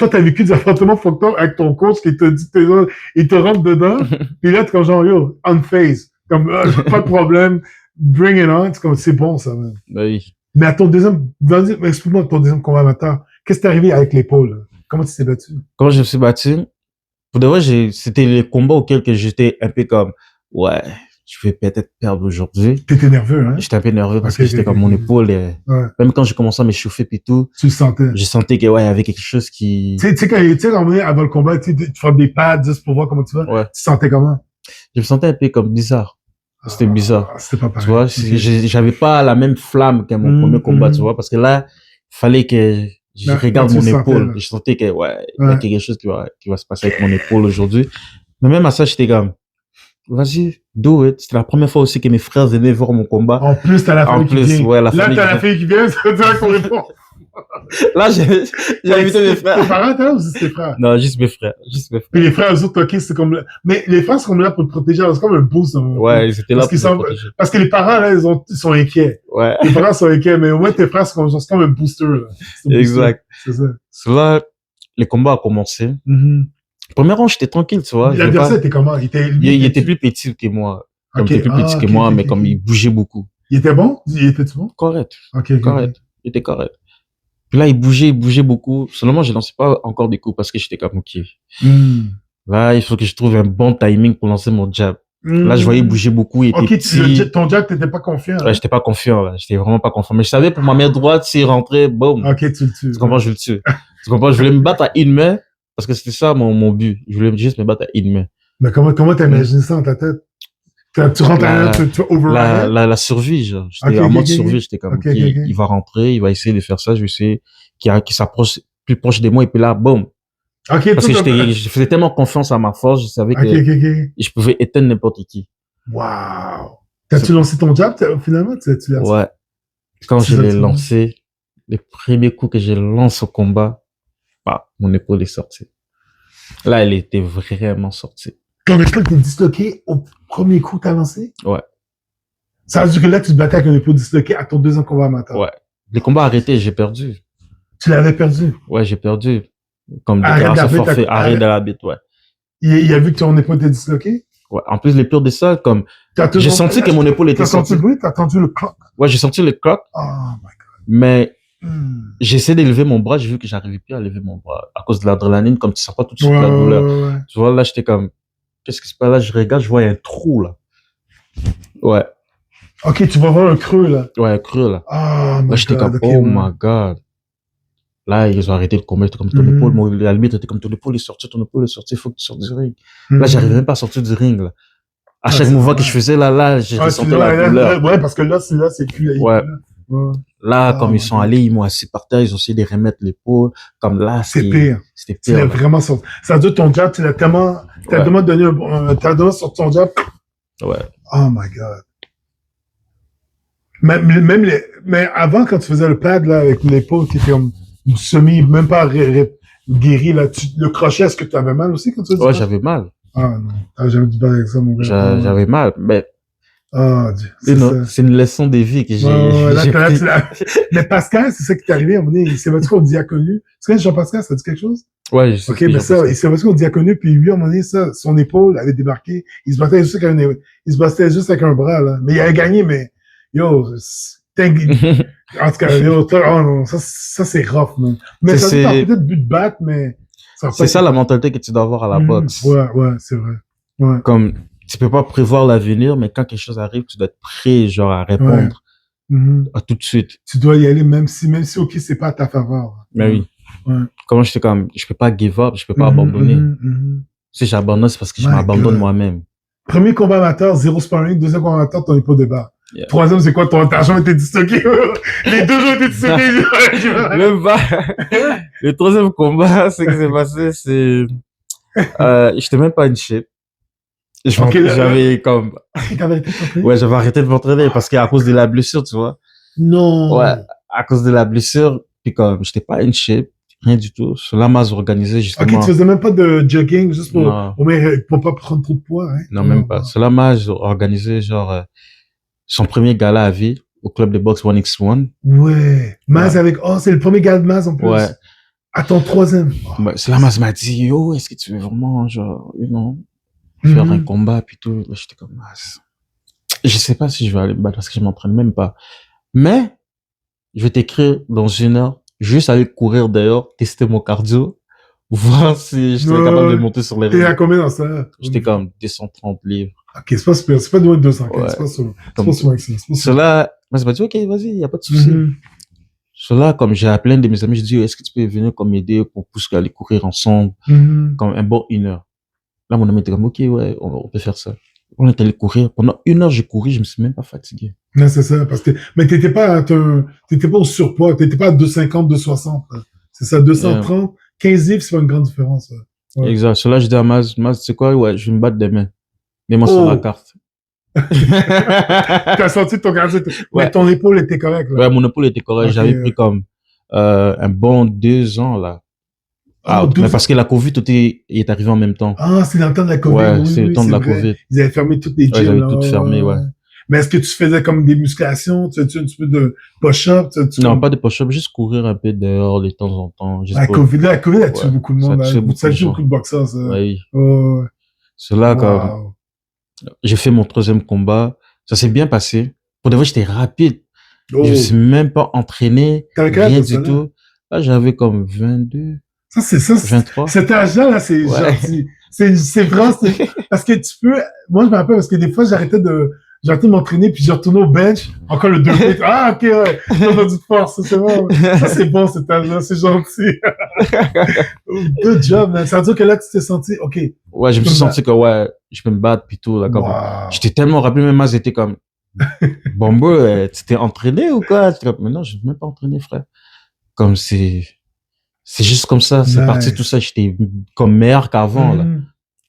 S1: t'as vécu des affrontements fucked avec ton coach qui te dit, il te rentre dedans, puis là, t'es comme genre, yo, unfazed. Comme, pas de problème, bring it on. C'est bon, ça, man.
S2: Oui.
S1: Mais à ton deuxième, explique-moi ton deuxième combat amateur. Qu'est-ce qui t'est arrivé avec l'épaule? Comment tu t'es battu?
S2: Comment je me suis battu? Pour de vrai, c'était les combats auxquels que j'étais un peu comme, ouais, je vais peut-être perdre aujourd'hui.
S1: T'étais nerveux, hein?
S2: J'étais un peu nerveux parce que j'étais comme mon épaule. Même quand j'ai commencé à m'échauffer puis tout.
S1: Tu le sentais?
S2: Je sentais que, ouais, il y avait quelque chose qui...
S1: Tu sais, avant le combat, tu fais des pads juste pour voir comment tu vas.
S2: Ouais.
S1: Tu sentais comment?
S2: Je me sentais un peu comme bizarre. C'était bizarre.
S1: C'était pas pareil.
S2: Tu vois, j'avais pas la même flamme que mon premier combat, tu vois, parce que là, il fallait que je regarde mon épaule. Je sentais que, ouais, il y a quelque chose qui va se passer avec mon épaule aujourd'hui. Mais même à ça, j'étais comme, vas-y, do it. C'était la première fois aussi que mes frères venaient voir mon combat.
S1: En plus, t'as la famille qui vient.
S2: Ouais, la
S1: là,
S2: famille
S1: t'as la fille qui vient, ça veut dire qu'on répond.
S2: Là, j'ai invité mes frères.
S1: Tes parents, t'as ou juste tes frères?
S2: Non, juste mes frères.
S1: Puis les frères, eux autres, ok, c'est comme, mais les frères sont comme là pour te protéger, c'est comme un boost.
S2: Ouais, ils étaient là pour te protéger.
S1: Parce que les parents, là, ils sont inquiets.
S2: Ouais.
S1: Les parents sont inquiets, mais au moins tes frères, c'est comme un booster, là.
S2: Exact.
S1: C'est ça.
S2: Là, les combats ont commencé. Premier rang, j'étais tranquille, tu vois.
S1: L'adversaire était comment? Il
S2: était plus petit que moi. Comme il était plus petit que moi, mais comme il bougeait beaucoup.
S1: Il était bon? Il était bon?
S2: Correct.
S1: Ok.
S2: Correct. Il était correct. Puis là, il bougeait beaucoup. Seulement, je lançais pas encore des coups parce que j'étais comme, ok. Là, il faut que je trouve un bon timing pour lancer mon jab. Là, je voyais bouger beaucoup, il était petit.
S1: Ton jab, t'étais pas confiant.
S2: Ouais, j'étais pas confiant, là. J'étais vraiment pas confiant. Mais je savais pour ma main droite, s'il rentrait, boum.
S1: Ok, tu le tues.
S2: Tu comprends, je le tue. Tu comprends, je voulais me battre à une main parce que c'était ça mon but. Je voulais juste me battre à une main.
S1: Mais comment t'as imaginé ça dans ta tête? Tu rentres à un, tu override?
S2: La survie, genre. J'étais en mode survie, j'étais comme, il va rentrer, il va essayer de faire ça, je vais essayer qu'il s'approche plus proche de moi, et puis là, boum.
S1: Ok,
S2: parce que je faisais tellement confiance à ma force, je savais que je pouvais éteindre n'importe qui.
S1: Wow. T'as-tu lancé ton jab, finalement?
S2: Ouais. Quand je l'ai lancé, les premiers coups que j'ai lancé au combat, bah, mon épaule est sortie. Là, elle était vraiment sortie.
S1: Quand l'épaule t'es disloqué au premier coup que t'as lancé?
S2: Ouais.
S1: Ça veut dire que là, tu te battais avec un épaule disloqué à ton deuxième combat amateur?
S2: Ouais. Les combats arrêtés, j'ai perdu.
S1: Tu l'avais perdu?
S2: Ouais, j'ai perdu. Comme déclaration forfait, arrêt de l'arbitre, ouais.
S1: Il a vu que ton épaule était disloquée?
S2: Ouais. En plus, les pires de ça, comme, j'ai senti que mon épaule était sortie.
S1: T'as senti le bruit? T'as entendu le cloc?
S2: Ouais, j'ai senti le cloc.
S1: Oh my god.
S2: Mais, j'ai essayé d'élever mon bras, j'ai vu que j'arrivais plus à lever mon bras. À cause de l'adrénaline, comme tu sens pas tout de suite la douleur.
S1: Ouais.
S2: Tu vois, là, j'étais comme, qu'est-ce qui se passe là? Je regarde, je vois un trou, là. Ouais.
S1: Ok, tu vas voir un creux, là.
S2: Ouais, un creux, là.
S1: Oh my god.
S2: Là, j'étais comme, oh my god. Là, ils ont arrêté le combat, c'était comme ton épaule, l'arbitre était comme ton épaule est sortie, faut que tu sortes du ring. Là, j'arrivais même pas à sortir du ring, là. À chaque mouvement que je faisais, là, j'ai ressenti la douleur.
S1: Ouais, parce que là, c'est plus,
S2: ouais. Là, comme ils sont allés, ils m'ont assis par terre, ils ont essayé de remettre l'épaule, comme là,
S1: c'est pire.
S2: C'était
S1: pire. Tu l'as vraiment sorti. Ça veut dire ton jab, tu l'as tellement, t'as donné sur ton jab.
S2: Ouais.
S1: Oh my god. Mais avant, quand tu faisais le pad, là, avec l'épaule qui était comme même pas guéri, là, le crochet, est-ce que tu avais mal aussi quand tu faisais ça?
S2: Ouais, j'avais mal.
S1: Ah non. Ah, j'avais du mal avec ça, mon gars.
S2: J'avais mal, mais.
S1: Ah, Dieu.
S2: C'est une leçon de vie que j'ai.
S1: Mais Pascal, c'est ça qui t'est arrivé à un moment donné. Il s'est battu contre Diaconu. Tu connais Jean-Pascal, ça dit quelque chose?
S2: Ouais, je sais.
S1: Ok, mais ça, il s'est battu contre Diaconu, puis lui, à un moment donné, ça, son épaule avait débarqué. Il se battait juste avec un bras, là. Mais il avait gagné, mais, yo, en tout cas, yo, oh non, ça c'est rough, man. Mais ça t'as peut-être but de battre, mais.
S2: C'est ça la mentalité que tu dois avoir à la boxe.
S1: Ouais, c'est vrai. Ouais.
S2: Comme, tu peux pas prévoir l'avenir, mais quand quelque chose arrive, tu dois être prêt, genre, à répondre. à tout de suite.
S1: Tu dois y aller même si, ok, c'est pas à ta faveur.
S2: Mais oui.
S1: Ouais.
S2: Comment j'étais comme, je peux pas give up, je peux pas abandonner. Si j'abandonne, c'est parce que je m'abandonne moi-même.
S1: Premier combat amateur, 0 sparring. Deuxième combat amateur, ton épaule de barre. Yeah. Troisième, c'est quoi? Ton argent était disloqué. Les 2 jours étaient disloqués.
S2: Même pas. Le troisième combat, ce qui s'est passé, c'est, j'étais même pas in shape. J'avais comme, ouais, j'avais arrêté de m'entraîner parce qu'à cause de la blessure, tu vois.
S1: Non.
S2: Ouais, à cause de la blessure, puis comme, j'étais pas in shape, rien du tout. Cela m'a organisé, justement.
S1: Ok, tu faisais même pas de jogging, juste pour pas prendre trop de poids, hein?
S2: Non, même pas. Cela m'a organisé, genre, son premier gala à vie au club de boxe 1x1.
S1: Ouais. Maz avec, c'est le premier gala de Maz en plus. Ouais. À ton troisième.
S2: Ouais, cela Maz m'a dit, yo, est-ce que tu veux vraiment, genre, faire un combat, puis tout. Là, j'étais comme, je sais pas si je vais aller me battre parce que je m'entraîne même pas. Mais, je vais t'écrire dans 1 heure, juste aller courir dehors, tester mon cardio, voir si j'étais capable de monter sur les
S1: réseaux. T'es à combien dans ça?
S2: J'étais comme 230 livres.
S1: Ok, c'est pas super, c'est pas loin de 200, ouais. C'est pas sur
S2: Cela, moi, m'a dit, ok, vas-y, y a pas de souci. Cela, comme j'ai appelé un de mes amis, je dis, est-ce que tu peux venir comme m'aider pour pousser aller courir ensemble, comme un bon 1 heure. Là, mon ami était comme, ok, ouais, on peut faire ça. On est allé courir. Pendant 1 heure, j'ai couru, je me suis même pas fatigué.
S1: Non, c'est ça, parce que, mais t'étais pas au surpoids, t'étais pas à 250, 260. C'est ça, 230, 15 livres, c'est pas une grande différence.
S2: Ouais. Exact. Cela, je dis à Maz, tu sais quoi, ouais, je vais me battre demain. Mets-moi sur la carte.
S1: T'as senti ton cardio, mais ton épaule était correcte, là.
S2: Ouais, mon épaule était correcte. Okay, j'avais pris comme, un bon 2 ans, là. Mais parce que la Covid, tout est arrivé en même temps.
S1: Ah, c'est dans le temps de la Covid.
S2: Ouais, c'est le temps de la Covid.
S1: Ils avaient fermé toutes les gyms.
S2: Ouais, ils avaient tout fermé, ouais.
S1: Mais est-ce que tu faisais comme des musculations? Tu faisais un petit peu de push-up?
S2: Non, pas de push-up, juste courir un peu dehors de temps en temps.
S1: La COVID a tué beaucoup de monde. Ça tue beaucoup de boxeurs, ça.
S2: Oui. Cela, comme, j'ai fait mon 3e combat. Ça s'est bien passé. Pour de vrai, j'étais rapide. Je me suis même pas entraîné. Rien du tout. Là, j'avais comme 22.
S1: Ça, c'est ça.
S2: 23.
S1: Cet âge-là, là, c'est gentil. C'est vrai, parce que tu peux, moi, je me rappelle, parce que des fois, j'arrêtais de m'entraîner, puis je retournais au bench, encore le 2 mètres. Ah, ok, ouais. T'as du force, c'est bon. Ça, c'est bon, cet âge-là, c'est gentil. Good job, man. Ça veut dire que là, tu t'es senti, ok.
S2: Ouais, je me suis senti que, ouais, je peux me battre, puis tout, là, comme, j'étais tellement rapide, même moi, j'étais comme, Bombo, tu t'es entraîné ou quoi? Comme, mais non, je ne suis même pas entraîné, frère. Comme c'est juste comme ça, c'est parti tout ça, j'étais comme meilleur qu'avant, là.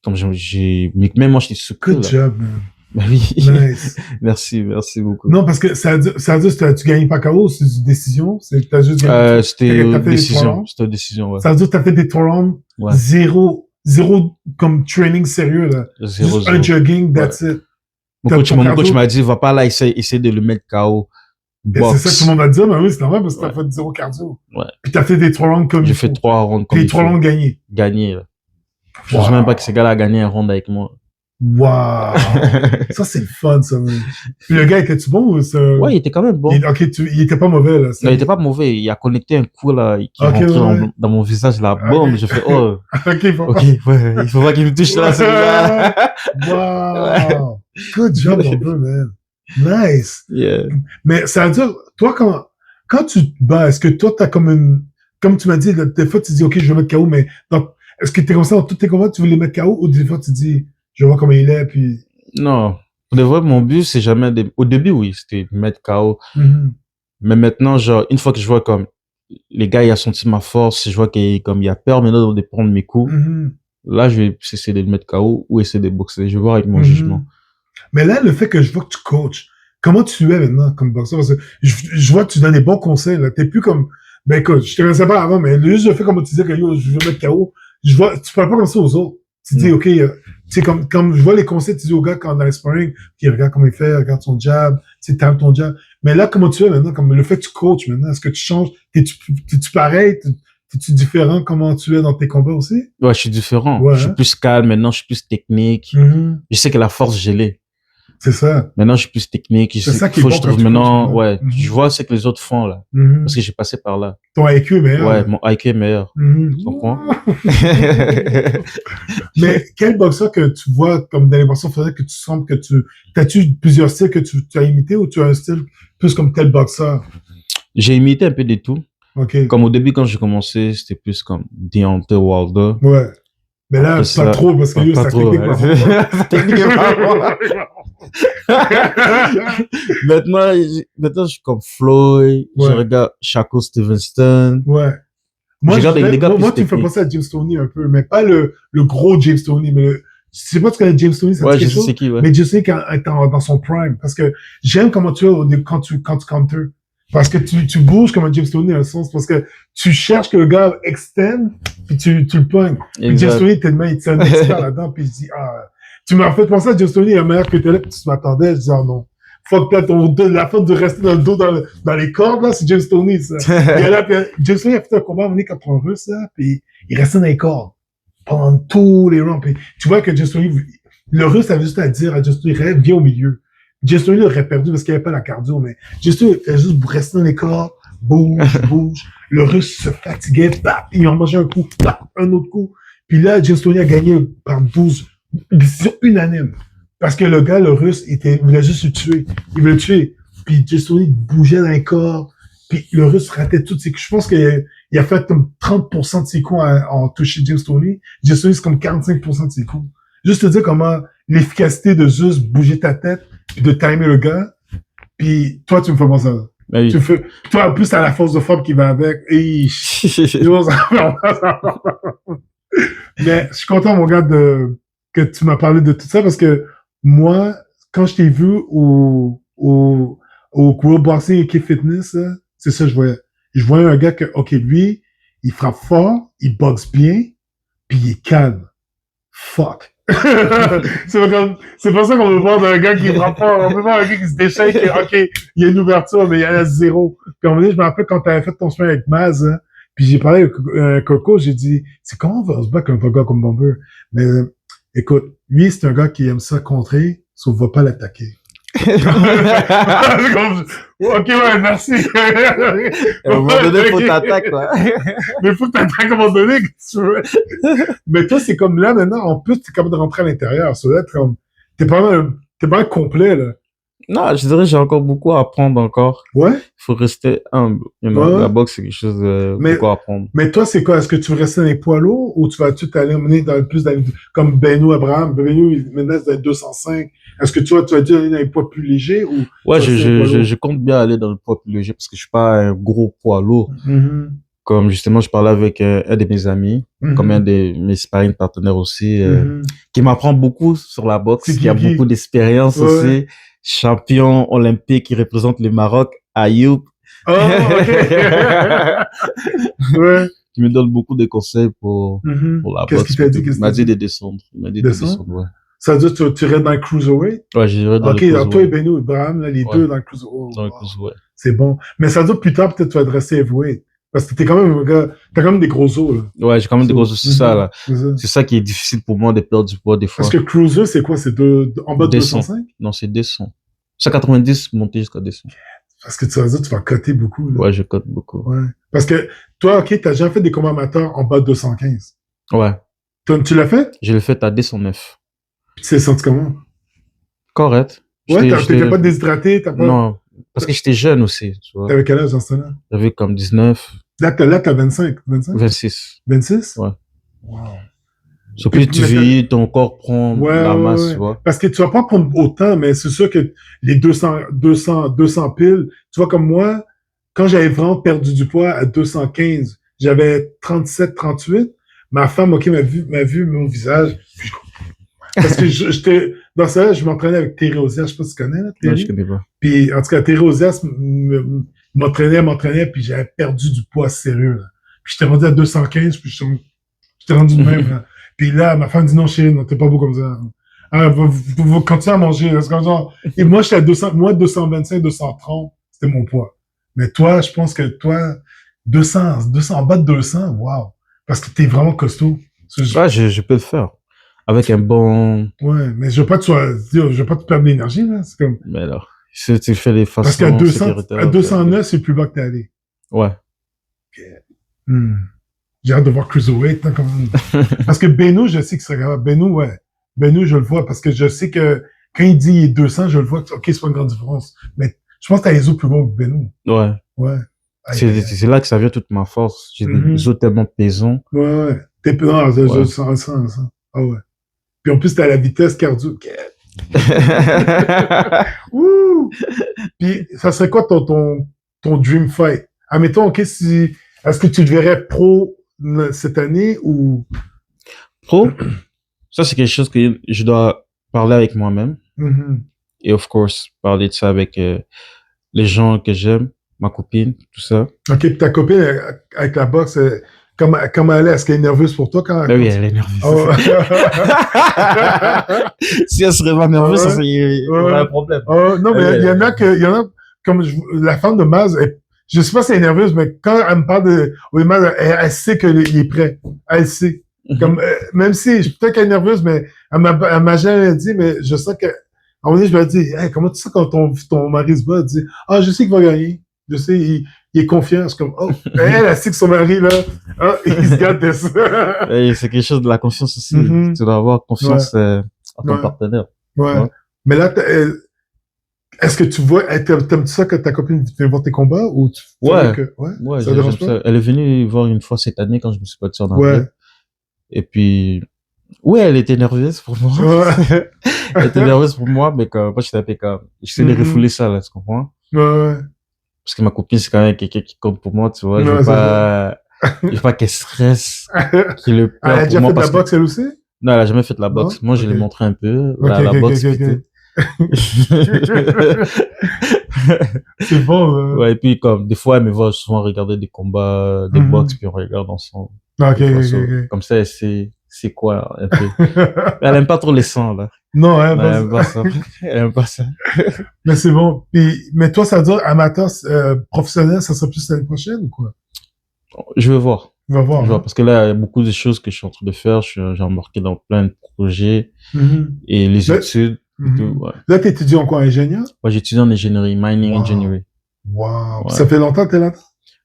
S2: Comme même moi, j'étais secoué,
S1: Good job, man.
S2: Bah oui.
S1: Nice.
S2: merci beaucoup.
S1: Non, parce que ça veut dire que tu gagnes pas KO, c'est une décision, t'as juste
S2: gagné. C'était une décision. C'était une décision, ouais.
S1: Ça veut dire que t'as fait des 3 rounds, zéro comme training sérieux, là. Juste un jogging, that's it.
S2: Mon coach m'a dit, va pas là, essayer de le mettre KO.
S1: C'est ça que tout le monde a dit, mais oui, c'est normal parce que t'as fait 0 cardio.
S2: Ouais.
S1: Puis t'as fait des 3 rounds comme
S2: J'ai fait 3 rounds comme
S1: les 3 rounds gagnés.
S2: Gagnés, là. Je pense même pas que ce gars-là a gagné un round avec moi.
S1: Wow! Ça, c'est le fun, ça, man. Puis le gars, était-tu bon ou ça?
S2: Ouais, il était quand même bon.
S1: Il était pas mauvais, là.
S2: Non, il était pas mauvais. Il a connecté un coup, là, qui est rentré dans mon visage, là. Boum, j'ai fait, oh.
S1: Ok,
S2: ouais, il faut pas qu'il me touche là, celui-là.
S1: Wow! Good job, un peu, man. Nice!
S2: Yeah.
S1: Mais ça veut dire, toi, quand tu te bats, est-ce que toi, t'as comme tu m'as dit, des fois, tu dis, ok, je vais mettre KO, mais est-ce que t'es comme ça dans tous tes combats, tu veux les mettre KO, ou des fois, tu dis, je vois comment il est, puis...
S2: Non. Pour de vrai, mon but, c'est jamais au début, oui, c'était de mettre KO. Mais maintenant, genre, une fois que je vois comme, les gars, il a senti ma force, je vois qu'il a peur maintenant de prendre mes coups, là, je vais essayer de le mettre KO ou essayer de boxer. Je vais voir avec mon jugement.
S1: Mais là, le fait que je vois que tu coaches, comment tu es maintenant comme boxeur? Parce que je vois que tu donnes des bons conseils, là. T'es plus comme, ben écoute, je te connaissais pas avant, mais juste le fait comme tu disais que yo, je veux mettre KO, tu parles pas comme ça aux autres. Tu dis, ok, tu sais, comme je vois les conseils, tu dis au gars quand dans les sparring, qui regarde comment il fait, regarde son jab, tu sais, tape ton jab. Mais là, comment tu es maintenant? Comme le fait que tu coaches maintenant, est-ce que tu changes? T'es-tu pareil? T'es-tu différent? Comment tu es dans tes combats aussi?
S2: Ouais, je suis différent.
S1: Ouais,
S2: je suis plus calme maintenant, je suis plus technique. Je sais que la force, je l'ai.
S1: C'est ça.
S2: Maintenant, je suis plus technique.
S1: C'est ça qui est
S2: faut
S1: bon
S2: que je
S1: quand
S2: trouve
S1: tu
S2: maintenant,
S1: coaches,
S2: ouais,
S1: ouais.
S2: je vois ce que les autres font, là.
S1: Mhm.
S2: Parce que j'ai passé par là.
S1: Ton IQ est meilleur.
S2: Ouais, mon IQ est meilleur.
S1: Mhm.
S2: Tu comprends?
S1: Mais quel boxeur que tu vois comme dans les boxeurs faisait que tu sens que t'as-tu plusieurs styles que tu as imité ou tu as un style plus comme tel boxeur?
S2: J'ai imité un peu de tout.
S1: OK.
S2: Comme au début, quand j'ai commencé, c'était plus comme Deontay Wilder.
S1: Ouais. Mais là,
S2: Après
S1: pas
S2: ça,
S1: trop, parce que
S2: pas
S1: sa
S2: trop,
S1: technique
S2: ouais.
S1: va pas.
S2: Sa technique est pas bonne. Maintenant, je suis comme Floyd, je
S1: Ouais.
S2: regarde Shakur Stevenson.
S1: Ouais. Moi,
S2: Je regarde les gars plus
S1: moi, tu me fais
S2: techniques.
S1: penser à James Toney un peu, mais pas le gros James Toney, mais je sais pas si tu connais James Toney, ça te
S2: Ouais,
S1: dit
S2: je
S1: quelque
S2: sais
S1: chose?
S2: c'est qui, ouais.
S1: Mais James Toney quand étant dans son prime, parce que j'aime comment tu es quand tu counter. Parce que tu bouges comme un James Toney, dans un sens, parce que tu cherches que le gars extend, puis tu le pognes. Puis James Toney, tellement, il est un expert là-dedans, puis je dis, tu m'as fait penser à James Toney, il est meilleur que t'es là, puis tu m'attendais, je dis, non. Fuck that, la faute de rester dans le dos, dans les cordes, là, c'est James Toney, ça. Il est là, puis James Toney a fait un combat à un moment donné contre un russe, là, puis il restait dans les cordes. Pendant tous les rounds. Puis tu vois que James Toney, le russe avait juste à dire à James Toney, viens au milieu. James Toney l'aurait perdu parce qu'il n'y avait pas la cardio, mais James Toney fait juste rester dans les cordes, bouge. Le russe se fatiguait, bap, il en mangeait un coup, bap, un autre coup. Puis là, James Toney a gagné par 12, décision unanime. Parce que le gars, le russe, voulait juste le tuer. Il voulait le tuer. Puis James Toney bougeait dans les corps. Puis le russe ratait toutes ses coups. Je pense qu'il a fait comme 30% de ses coups en toucher James Toney. James Toney, c'est comme 45% de ses coups. Juste te dire comment l'efficacité de juste bouger ta tête et de timer le gars. Puis toi, tu me fais penser à ça.
S2: Oui.
S1: Toi, en plus, t'as la force de frappe qui va avec. Mais je suis content, mon gars, que tu m'as parlé de tout ça parce que moi, quand je t'ai vu au World Boxing et K Fitness, là, c'est ça que je voyais. Je voyais un gars que, OK, lui, il frappe fort, il boxe bien, puis il est calme. Fuck. C'est pas ça qu'on veut voir d'un gars qui frappe fort. On veut voir un gars qui se déchaîne, et, OK, il y a une ouverture, mais il y en a zéro. Puis à un moment donné, je me rappelle quand t'avais fait ton chemin avec Maz, hein, puis j'ai parlé avec Coco, j'ai dit, c'est comment on va se battre avec un gars comme Bomber? Mais écoute, lui, c'est un gars qui aime ça contrer, sauf va pas l'attaquer. OK, ouais, merci.
S2: À un moment donné, faut t'attaquer, quoi.
S1: Mais faut que t'attaques à un moment donné, que tu veux. Mais toi, c'est comme là, maintenant, en plus, t'es capable de rentrer à l'intérieur. Ça doit être comme, t'es pas mal complet, là.
S2: Non, je dirais, j'ai encore beaucoup à apprendre encore.
S1: Ouais?
S2: Il faut rester humble. You know,
S1: Ouais.
S2: la boxe, c'est quelque chose de beaucoup à apprendre.
S1: Mais toi, c'est quoi? Est-ce que tu veux rester dans les poids lourds ou tu vas tout aller mener comme Beno Abraham? Beno, maintenant, c'est 205. Est-ce que tu vas aller dans les poids plus légers ou?
S2: Ouais, je compte bien aller dans le poids plus léger parce que je suis pas un gros poids lourd.
S1: Mm-hmm.
S2: Comme justement, je parlais avec un de mes amis, comme un de mes sparring partenaires aussi, qui m'apprend beaucoup sur la boxe, qui a beaucoup d'expérience aussi. Champion olympique qui représente le Maroc, Ayoub.
S1: Oh, OK. Ouais.
S2: Qui me donne beaucoup de conseils pour la
S1: Qu'est-ce
S2: boxe.
S1: qu'il t'a dit?
S2: Il m'a dit de descendre. Il m'a dit de descendre, ouais.
S1: Ça veut dire que tu irais dans le cruiserweight?
S2: Ouais, j'irais dans le cruiserweight.
S1: OK, toi et Beno Abraham, là, les deux dans le cruiserweight.
S2: Dans le cruiserweight.
S1: C'est bon. Mais ça veut dire que plus tard, peut-être tu vas te rester heavyweight. Parce que t'es quand même un gars, t'as quand même des gros os, là.
S2: Ouais, j'ai quand même des gros os, c'est ça, là.
S1: C'est
S2: ça qui est difficile pour moi de perdre du poids, des fois.
S1: Parce que cruiser, c'est quoi? C'est en bas de 205?
S2: Non, c'est 200. 190, monter jusqu'à 200.
S1: Parce que tu vas dire, tu vas coter beaucoup, là.
S2: Ouais, je cote beaucoup.
S1: Ouais. Parce que, toi, OK, t'as déjà fait des combats amateurs en bas de 215.
S2: Ouais.
S1: Tu l'as fait?
S2: Je l'ai fait à 209.
S1: Puis tu t'es senti comment?
S2: Correct.
S1: Ouais, t'étais pas déshydraté, t'as pas...
S2: Non. Parce que j'étais jeune aussi, tu vois.
S1: T'avais quel âge dans ce temps-là?
S2: J'avais comme 19.
S1: Là, t'as 25.
S2: 26.
S1: 26?
S2: Ouais.
S1: Wow.
S2: Sauf que tu vieillis, ton corps prend la masse, tu vois.
S1: Parce que tu vas pas prendre autant, mais c'est sûr que les 200 piles, tu vois, comme moi, quand j'avais vraiment perdu du poids à 215, j'avais 37, 38. Ma femme, OK, m'a vu mon visage. Parce que j'étais, dans ça, je m'entraînais avec Thierry Ozias, je sais pas si tu connais, là, Thierry.
S2: Non, je connais pas.
S1: Puis, en tout cas, Thierry Ozias m'entraînait, puis j'avais perdu du poids sérieux, là. Puis j'étais rendu à 215, puis j'étais rendu de même, là. Puis là, ma femme dit non, chérie, non, t'es pas beau comme ça. Ah, vous continuez à manger, là. C'est comme ça. Et moi, j'étais à 225, 230, c'était mon poids. Mais toi, je pense que toi, 200, en bas de 200, wow. Parce que t'es vraiment costaud.
S2: Ouais, je peux le faire. avec un bon,
S1: Ouais, mais je veux pas que je veux pas te perdre l'énergie, là. C'est comme,
S2: mais alors, si tu fais les
S1: parce qu'à
S2: façons
S1: 200,
S2: sécuritaires,
S1: à 209, c'est le plus bas que t'es allé.
S2: ouais.
S1: Hmm. J'ai hâte de voir Cruiserweight, hein, parce que Beno, je sais que c'est grave. Beno, ouais. Beno, je le vois, parce que je sais que quand il dit il est 200, je le vois, ok, c'est pas une grande différence. Mais je pense que t'as les os plus gros que Beno.
S2: Ouais.
S1: Ouais. Aïe, aïe, aïe.
S2: C'est là que ça vient toute ma force. J'ai des os tellement pesants.
S1: Ouais, ouais. T'es, non, je
S2: Ouais.
S1: sens ça. Ah ouais. Puis en plus, t'as la vitesse cardio. Ouh! Puis, ça serait quoi ton dream fight? Admettons, ok, si, est-ce que tu le verrais pro cette année ou...
S2: Pro, ça c'est quelque chose que je dois parler avec moi-même.
S1: Mhm.
S2: Et of course, parler de ça avec les gens que j'aime, ma copine, tout ça.
S1: Ok, puis ta copine, avec la boxe, comment elle est? Est-ce qu'elle est nerveuse pour toi quand
S2: Ben oui, elle est nerveuse.
S1: Oh.
S2: Si elle serait pas nerveuse, ça serait, il y aurait un problème.
S1: Oh, non, mais il y en a comme la femme de Maz, je sais pas si elle est nerveuse, mais quand elle me parle de Maz, elle sait qu'il est prêt. Elle sait. Comme, même si, peut-être qu'elle est nerveuse, mais elle m'a jamais dit, mais je sais que, à un moment donné, je lui ai dit, hey, comment tu sais quand ton mari se bat? Elle dit, ah, je sais qu'il va gagner. Je sais, il est confiant. C'est comme, oh, elle sait que son mari, là, hein, il se garde de ça.
S2: Et c'est quelque chose de la confiance aussi.
S1: Mhm.
S2: Tu dois avoir confiance en ton
S1: Ouais.
S2: partenaire.
S1: Ouais.
S2: Ouais.
S1: Mais là, est-ce que tu vois, t'aimes-tu ça que ta copine vienne voir tes combats ou tu
S2: Ouais.
S1: ouais, ça
S2: j'aime
S1: dérange pas?
S2: ça. Elle est venue voir une fois cette année quand je me suis battu en
S1: Ouais.
S2: avril. Et puis, ouais, elle était nerveuse pour moi.
S1: Ouais.
S2: Elle était nerveuse pour moi, mais quand moi, j'étais un peu comme, j'essaie de refouler ça, là, tu comprends?
S1: Ouais.
S2: Parce que ma copine, c'est quand même quelqu'un qui compte pour moi, tu vois. Je
S1: Ouais,
S2: veux pas qu'elle stresse, qu'il ait
S1: Elle
S2: peur
S1: a
S2: pour
S1: déjà
S2: moi
S1: fait de la
S2: parce que,
S1: boxe, elle aussi?
S2: non, elle a jamais fait de la boxe.
S1: Non?
S2: Moi, je
S1: Ok.
S2: lui ai montré un peu,
S1: Ok,
S2: la
S1: ok,
S2: boxe,
S1: ok,
S2: puis
S1: ok.
S2: tout.
S1: C'est bon,
S2: Ouais, et puis, comme, des fois, elle me voit souvent regarder des combats, des box, puis on regarde ensemble.
S1: Ok,
S2: Des fois,
S1: ok.
S2: comme ça, elle sait, c'est quoi, un peu. Elle aime pas trop les sangs, là.
S1: Non, hein,
S2: Non, elle aime pas ça. Elle aime pas ça.
S1: mais c'est bon. Puis, mais toi, ça veut dire amateur, professionnel, ça sera plus l'année prochaine ou quoi?
S2: Je vais voir.
S1: On va voir.
S2: Je vois,
S1: Hein?
S2: parce que là, il y a beaucoup de choses que je suis en train de faire. J'ai embarqué dans plein de projets
S1: Mhm.
S2: et les
S1: Là,
S2: études. Et tout, ouais.
S1: Là, t'étudies en quoi, ingénieur?
S2: Moi, j'étudie en ingénierie, mining
S1: Wow.
S2: engineering.
S1: Wow.
S2: Ouais.
S1: Ça fait longtemps que t'es là?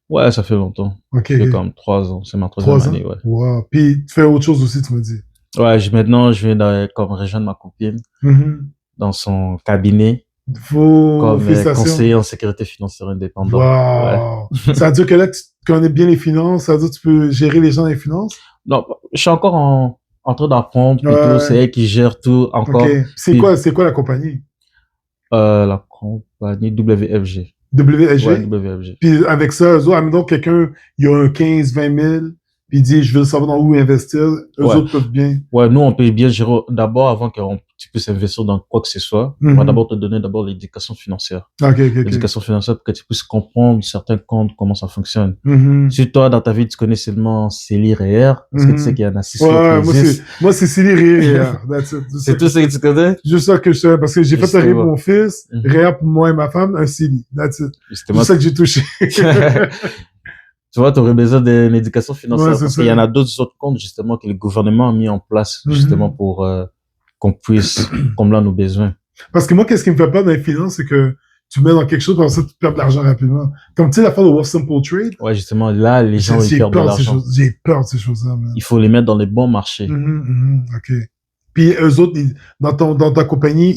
S2: Ouais, ça fait longtemps.
S1: Ok.
S2: Ça fait comme 3 ans. C'est ma 3e
S1: 3 ans?
S2: année, ouais.
S1: Wow. Puis, tu fais autre chose aussi, tu me dis.
S2: Ouais, maintenant, je viens comme rejoindre ma copine dans son cabinet comme
S1: Félicitations.
S2: conseiller en sécurité financière indépendant.
S1: Wow.
S2: Ouais.
S1: Ça veut dire que là, tu connais bien les finances, ça veut dire que tu peux gérer les gens dans les finances?
S2: Non, je suis encore en train d'apprendre, puis tout. C'est elle qui gère tout encore.
S1: Ok. C'est quoi la compagnie?
S2: La compagnie WFG.
S1: WSG?
S2: Ouais, WFG.
S1: Puis avec ça, eux autres, admettons quelqu'un, il a un 15, 20 000, puis il dit, je veux savoir dans où investir, eux autres peuvent bien.
S2: Ouais, nous, on peut bien gérer d'abord avant que tu puisses investir dans quoi que ce soit. On va d'abord te donner d'abord l'éducation financière.
S1: Ok.
S2: L'éducation financière pour que tu puisses comprendre certains comptes, comment ça fonctionne.
S1: Mhm.
S2: Si toi, dans ta vie, tu connais seulement CELI REER, parce que tu sais qu'il y en a 6
S1: Ouais,
S2: autres qui existent.
S1: moi, c'est Sili Réa.
S2: C'est tout ce que tu connais?
S1: Juste ça que je sais, parce que j'ai fait un Réa pour mon fils, Réa pour moi et ma femme, un Sili. That's it. C'est ça que j'ai touché.
S2: Tu vois, tu aurais besoin d'une éducation financière
S1: Ouais,
S2: parce qu'il y en a d'autres autres comptes, justement, que le gouvernement a mis en place, justement, pour qu'on puisse combler nos besoins.
S1: Parce que moi, qu'est-ce qui me fait peur dans les finances, c'est que tu mets dans quelque chose, comme ça, tu perds de l'argent rapidement. Comme tu sais, l'affaire de World Simple Trade.
S2: Ouais, justement, là, les gens, ils perdent de l'argent.
S1: J'ai peur de ces choses-là, man.
S2: Il faut les mettre dans les bons marchés.
S1: Ok. Puis eux autres, dans ta compagnie,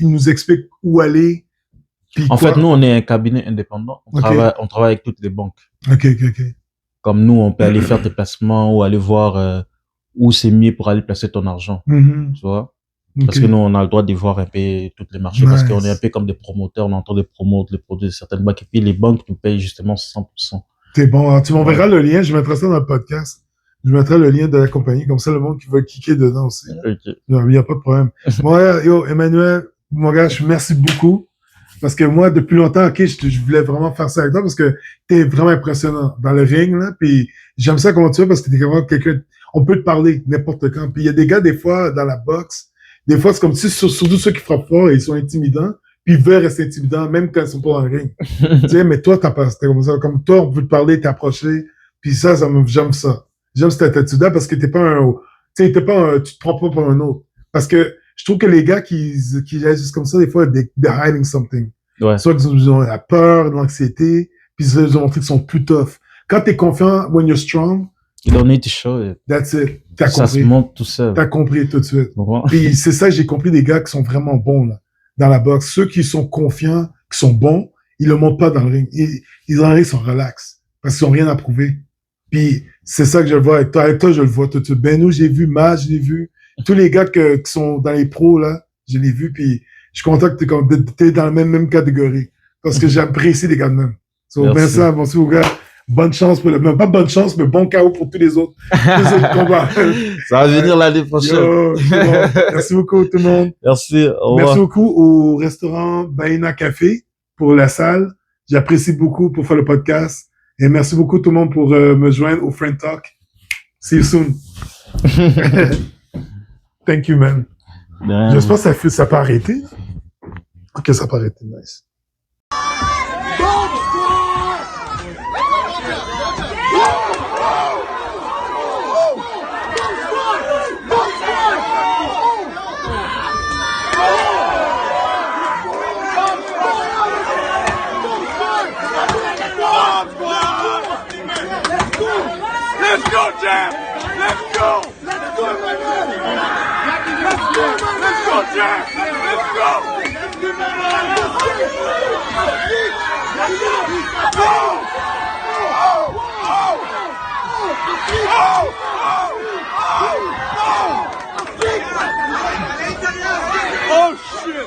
S1: ils nous expliquent où aller.
S2: En fait, nous, on est un cabinet indépendant. On travaille avec toutes les banques.
S1: Ok.
S2: Comme nous, on peut aller faire tes placements ou aller voir où c'est mieux pour aller placer ton argent. Tu vois? Parce que nous, on a le droit de voir un peu tous les marchés parce qu'on est un peu comme des promoteurs. On entend des promoteurs, les produits de certaines banques. Et puis, les banques nous payent justement 100%.
S1: C'est bon. Alors, tu m'enverras le lien. Je mettrai ça dans le podcast. Je mettrai le lien de la compagnie. Comme ça, le monde qui va cliquer dedans aussi.
S2: Okay.
S1: Il n'y a pas de problème. Moi, Emmanuel, mon gars, merci beaucoup. Parce que moi, depuis longtemps, je voulais vraiment faire ça avec toi parce que t'es vraiment impressionnant dans le ring, là. Puis j'aime ça comment tu fais parce que t'es vraiment quelqu'un, on peut te parler n'importe quand. Puis il y a des gars, des fois, dans la boxe, des fois, c'est comme si, surtout ceux qui frappent fort, ils sont intimidants. Puis ils veulent rester intimidants, même quand ils sont pas dans le ring. Tu sais, mais toi, t'as pas, c'était comme ça. Comme toi, on peut te parler, t'approcher. Puis ça, j'aime ça. J'aime cette attitude-là parce que t'es pas Tu sais, tu te prends pas pour un autre. Parce que je trouve que les gars qui agissent comme ça, des fois, they're hiding something.
S2: Ouais.
S1: Soit qu'ils ont la peur, l'anxiété, puis ils ont montré qu'ils sont plus tough. Quand t'es confiant, when you're strong,
S2: You don't need to show it.
S1: that's it. T'as
S2: Ça
S1: compris.
S2: se montre tout seul.
S1: T'as compris tout de suite.
S2: Bon.
S1: Puis c'est ça que j'ai compris des gars qui sont vraiment bons, là, dans la boxe. Ceux qui sont confiants, qui sont bons, ils le montrent pas dans le ring. Ils dans le ring, sont relax. Parce qu'ils ont rien à prouver. Puis c'est ça que je le vois avec toi. Avec toi, je le vois tout de suite. Benou, j'ai vu. Maj, je l'ai vu. Tous les gars qui sont dans les pros, là, je l'ai vu. Puis je suis content que t'es dans la même catégorie. Parce que j'apprécie les gars de même. So, Vincent, merci aux gars. Bonne chance pour même pas bonne chance, mais bon KO pour tous les autres combats.
S2: Ça va venir l'année prochaine.
S1: Yo, bon. Merci beaucoup tout le monde.
S2: Merci. Au revoir.
S1: Merci beaucoup au restaurant Baina Café pour la salle. J'apprécie beaucoup pour faire le podcast. Et merci beaucoup tout le monde pour me joindre au Friend Talk. See you soon. Thank you, man. J'espère que ça peut arrêter. Ok, ça peut arrêter. Nice.
S3: Let's go, Jam! Let's go! Let's go, Let's go, Jam! Let's go! Oh, shit!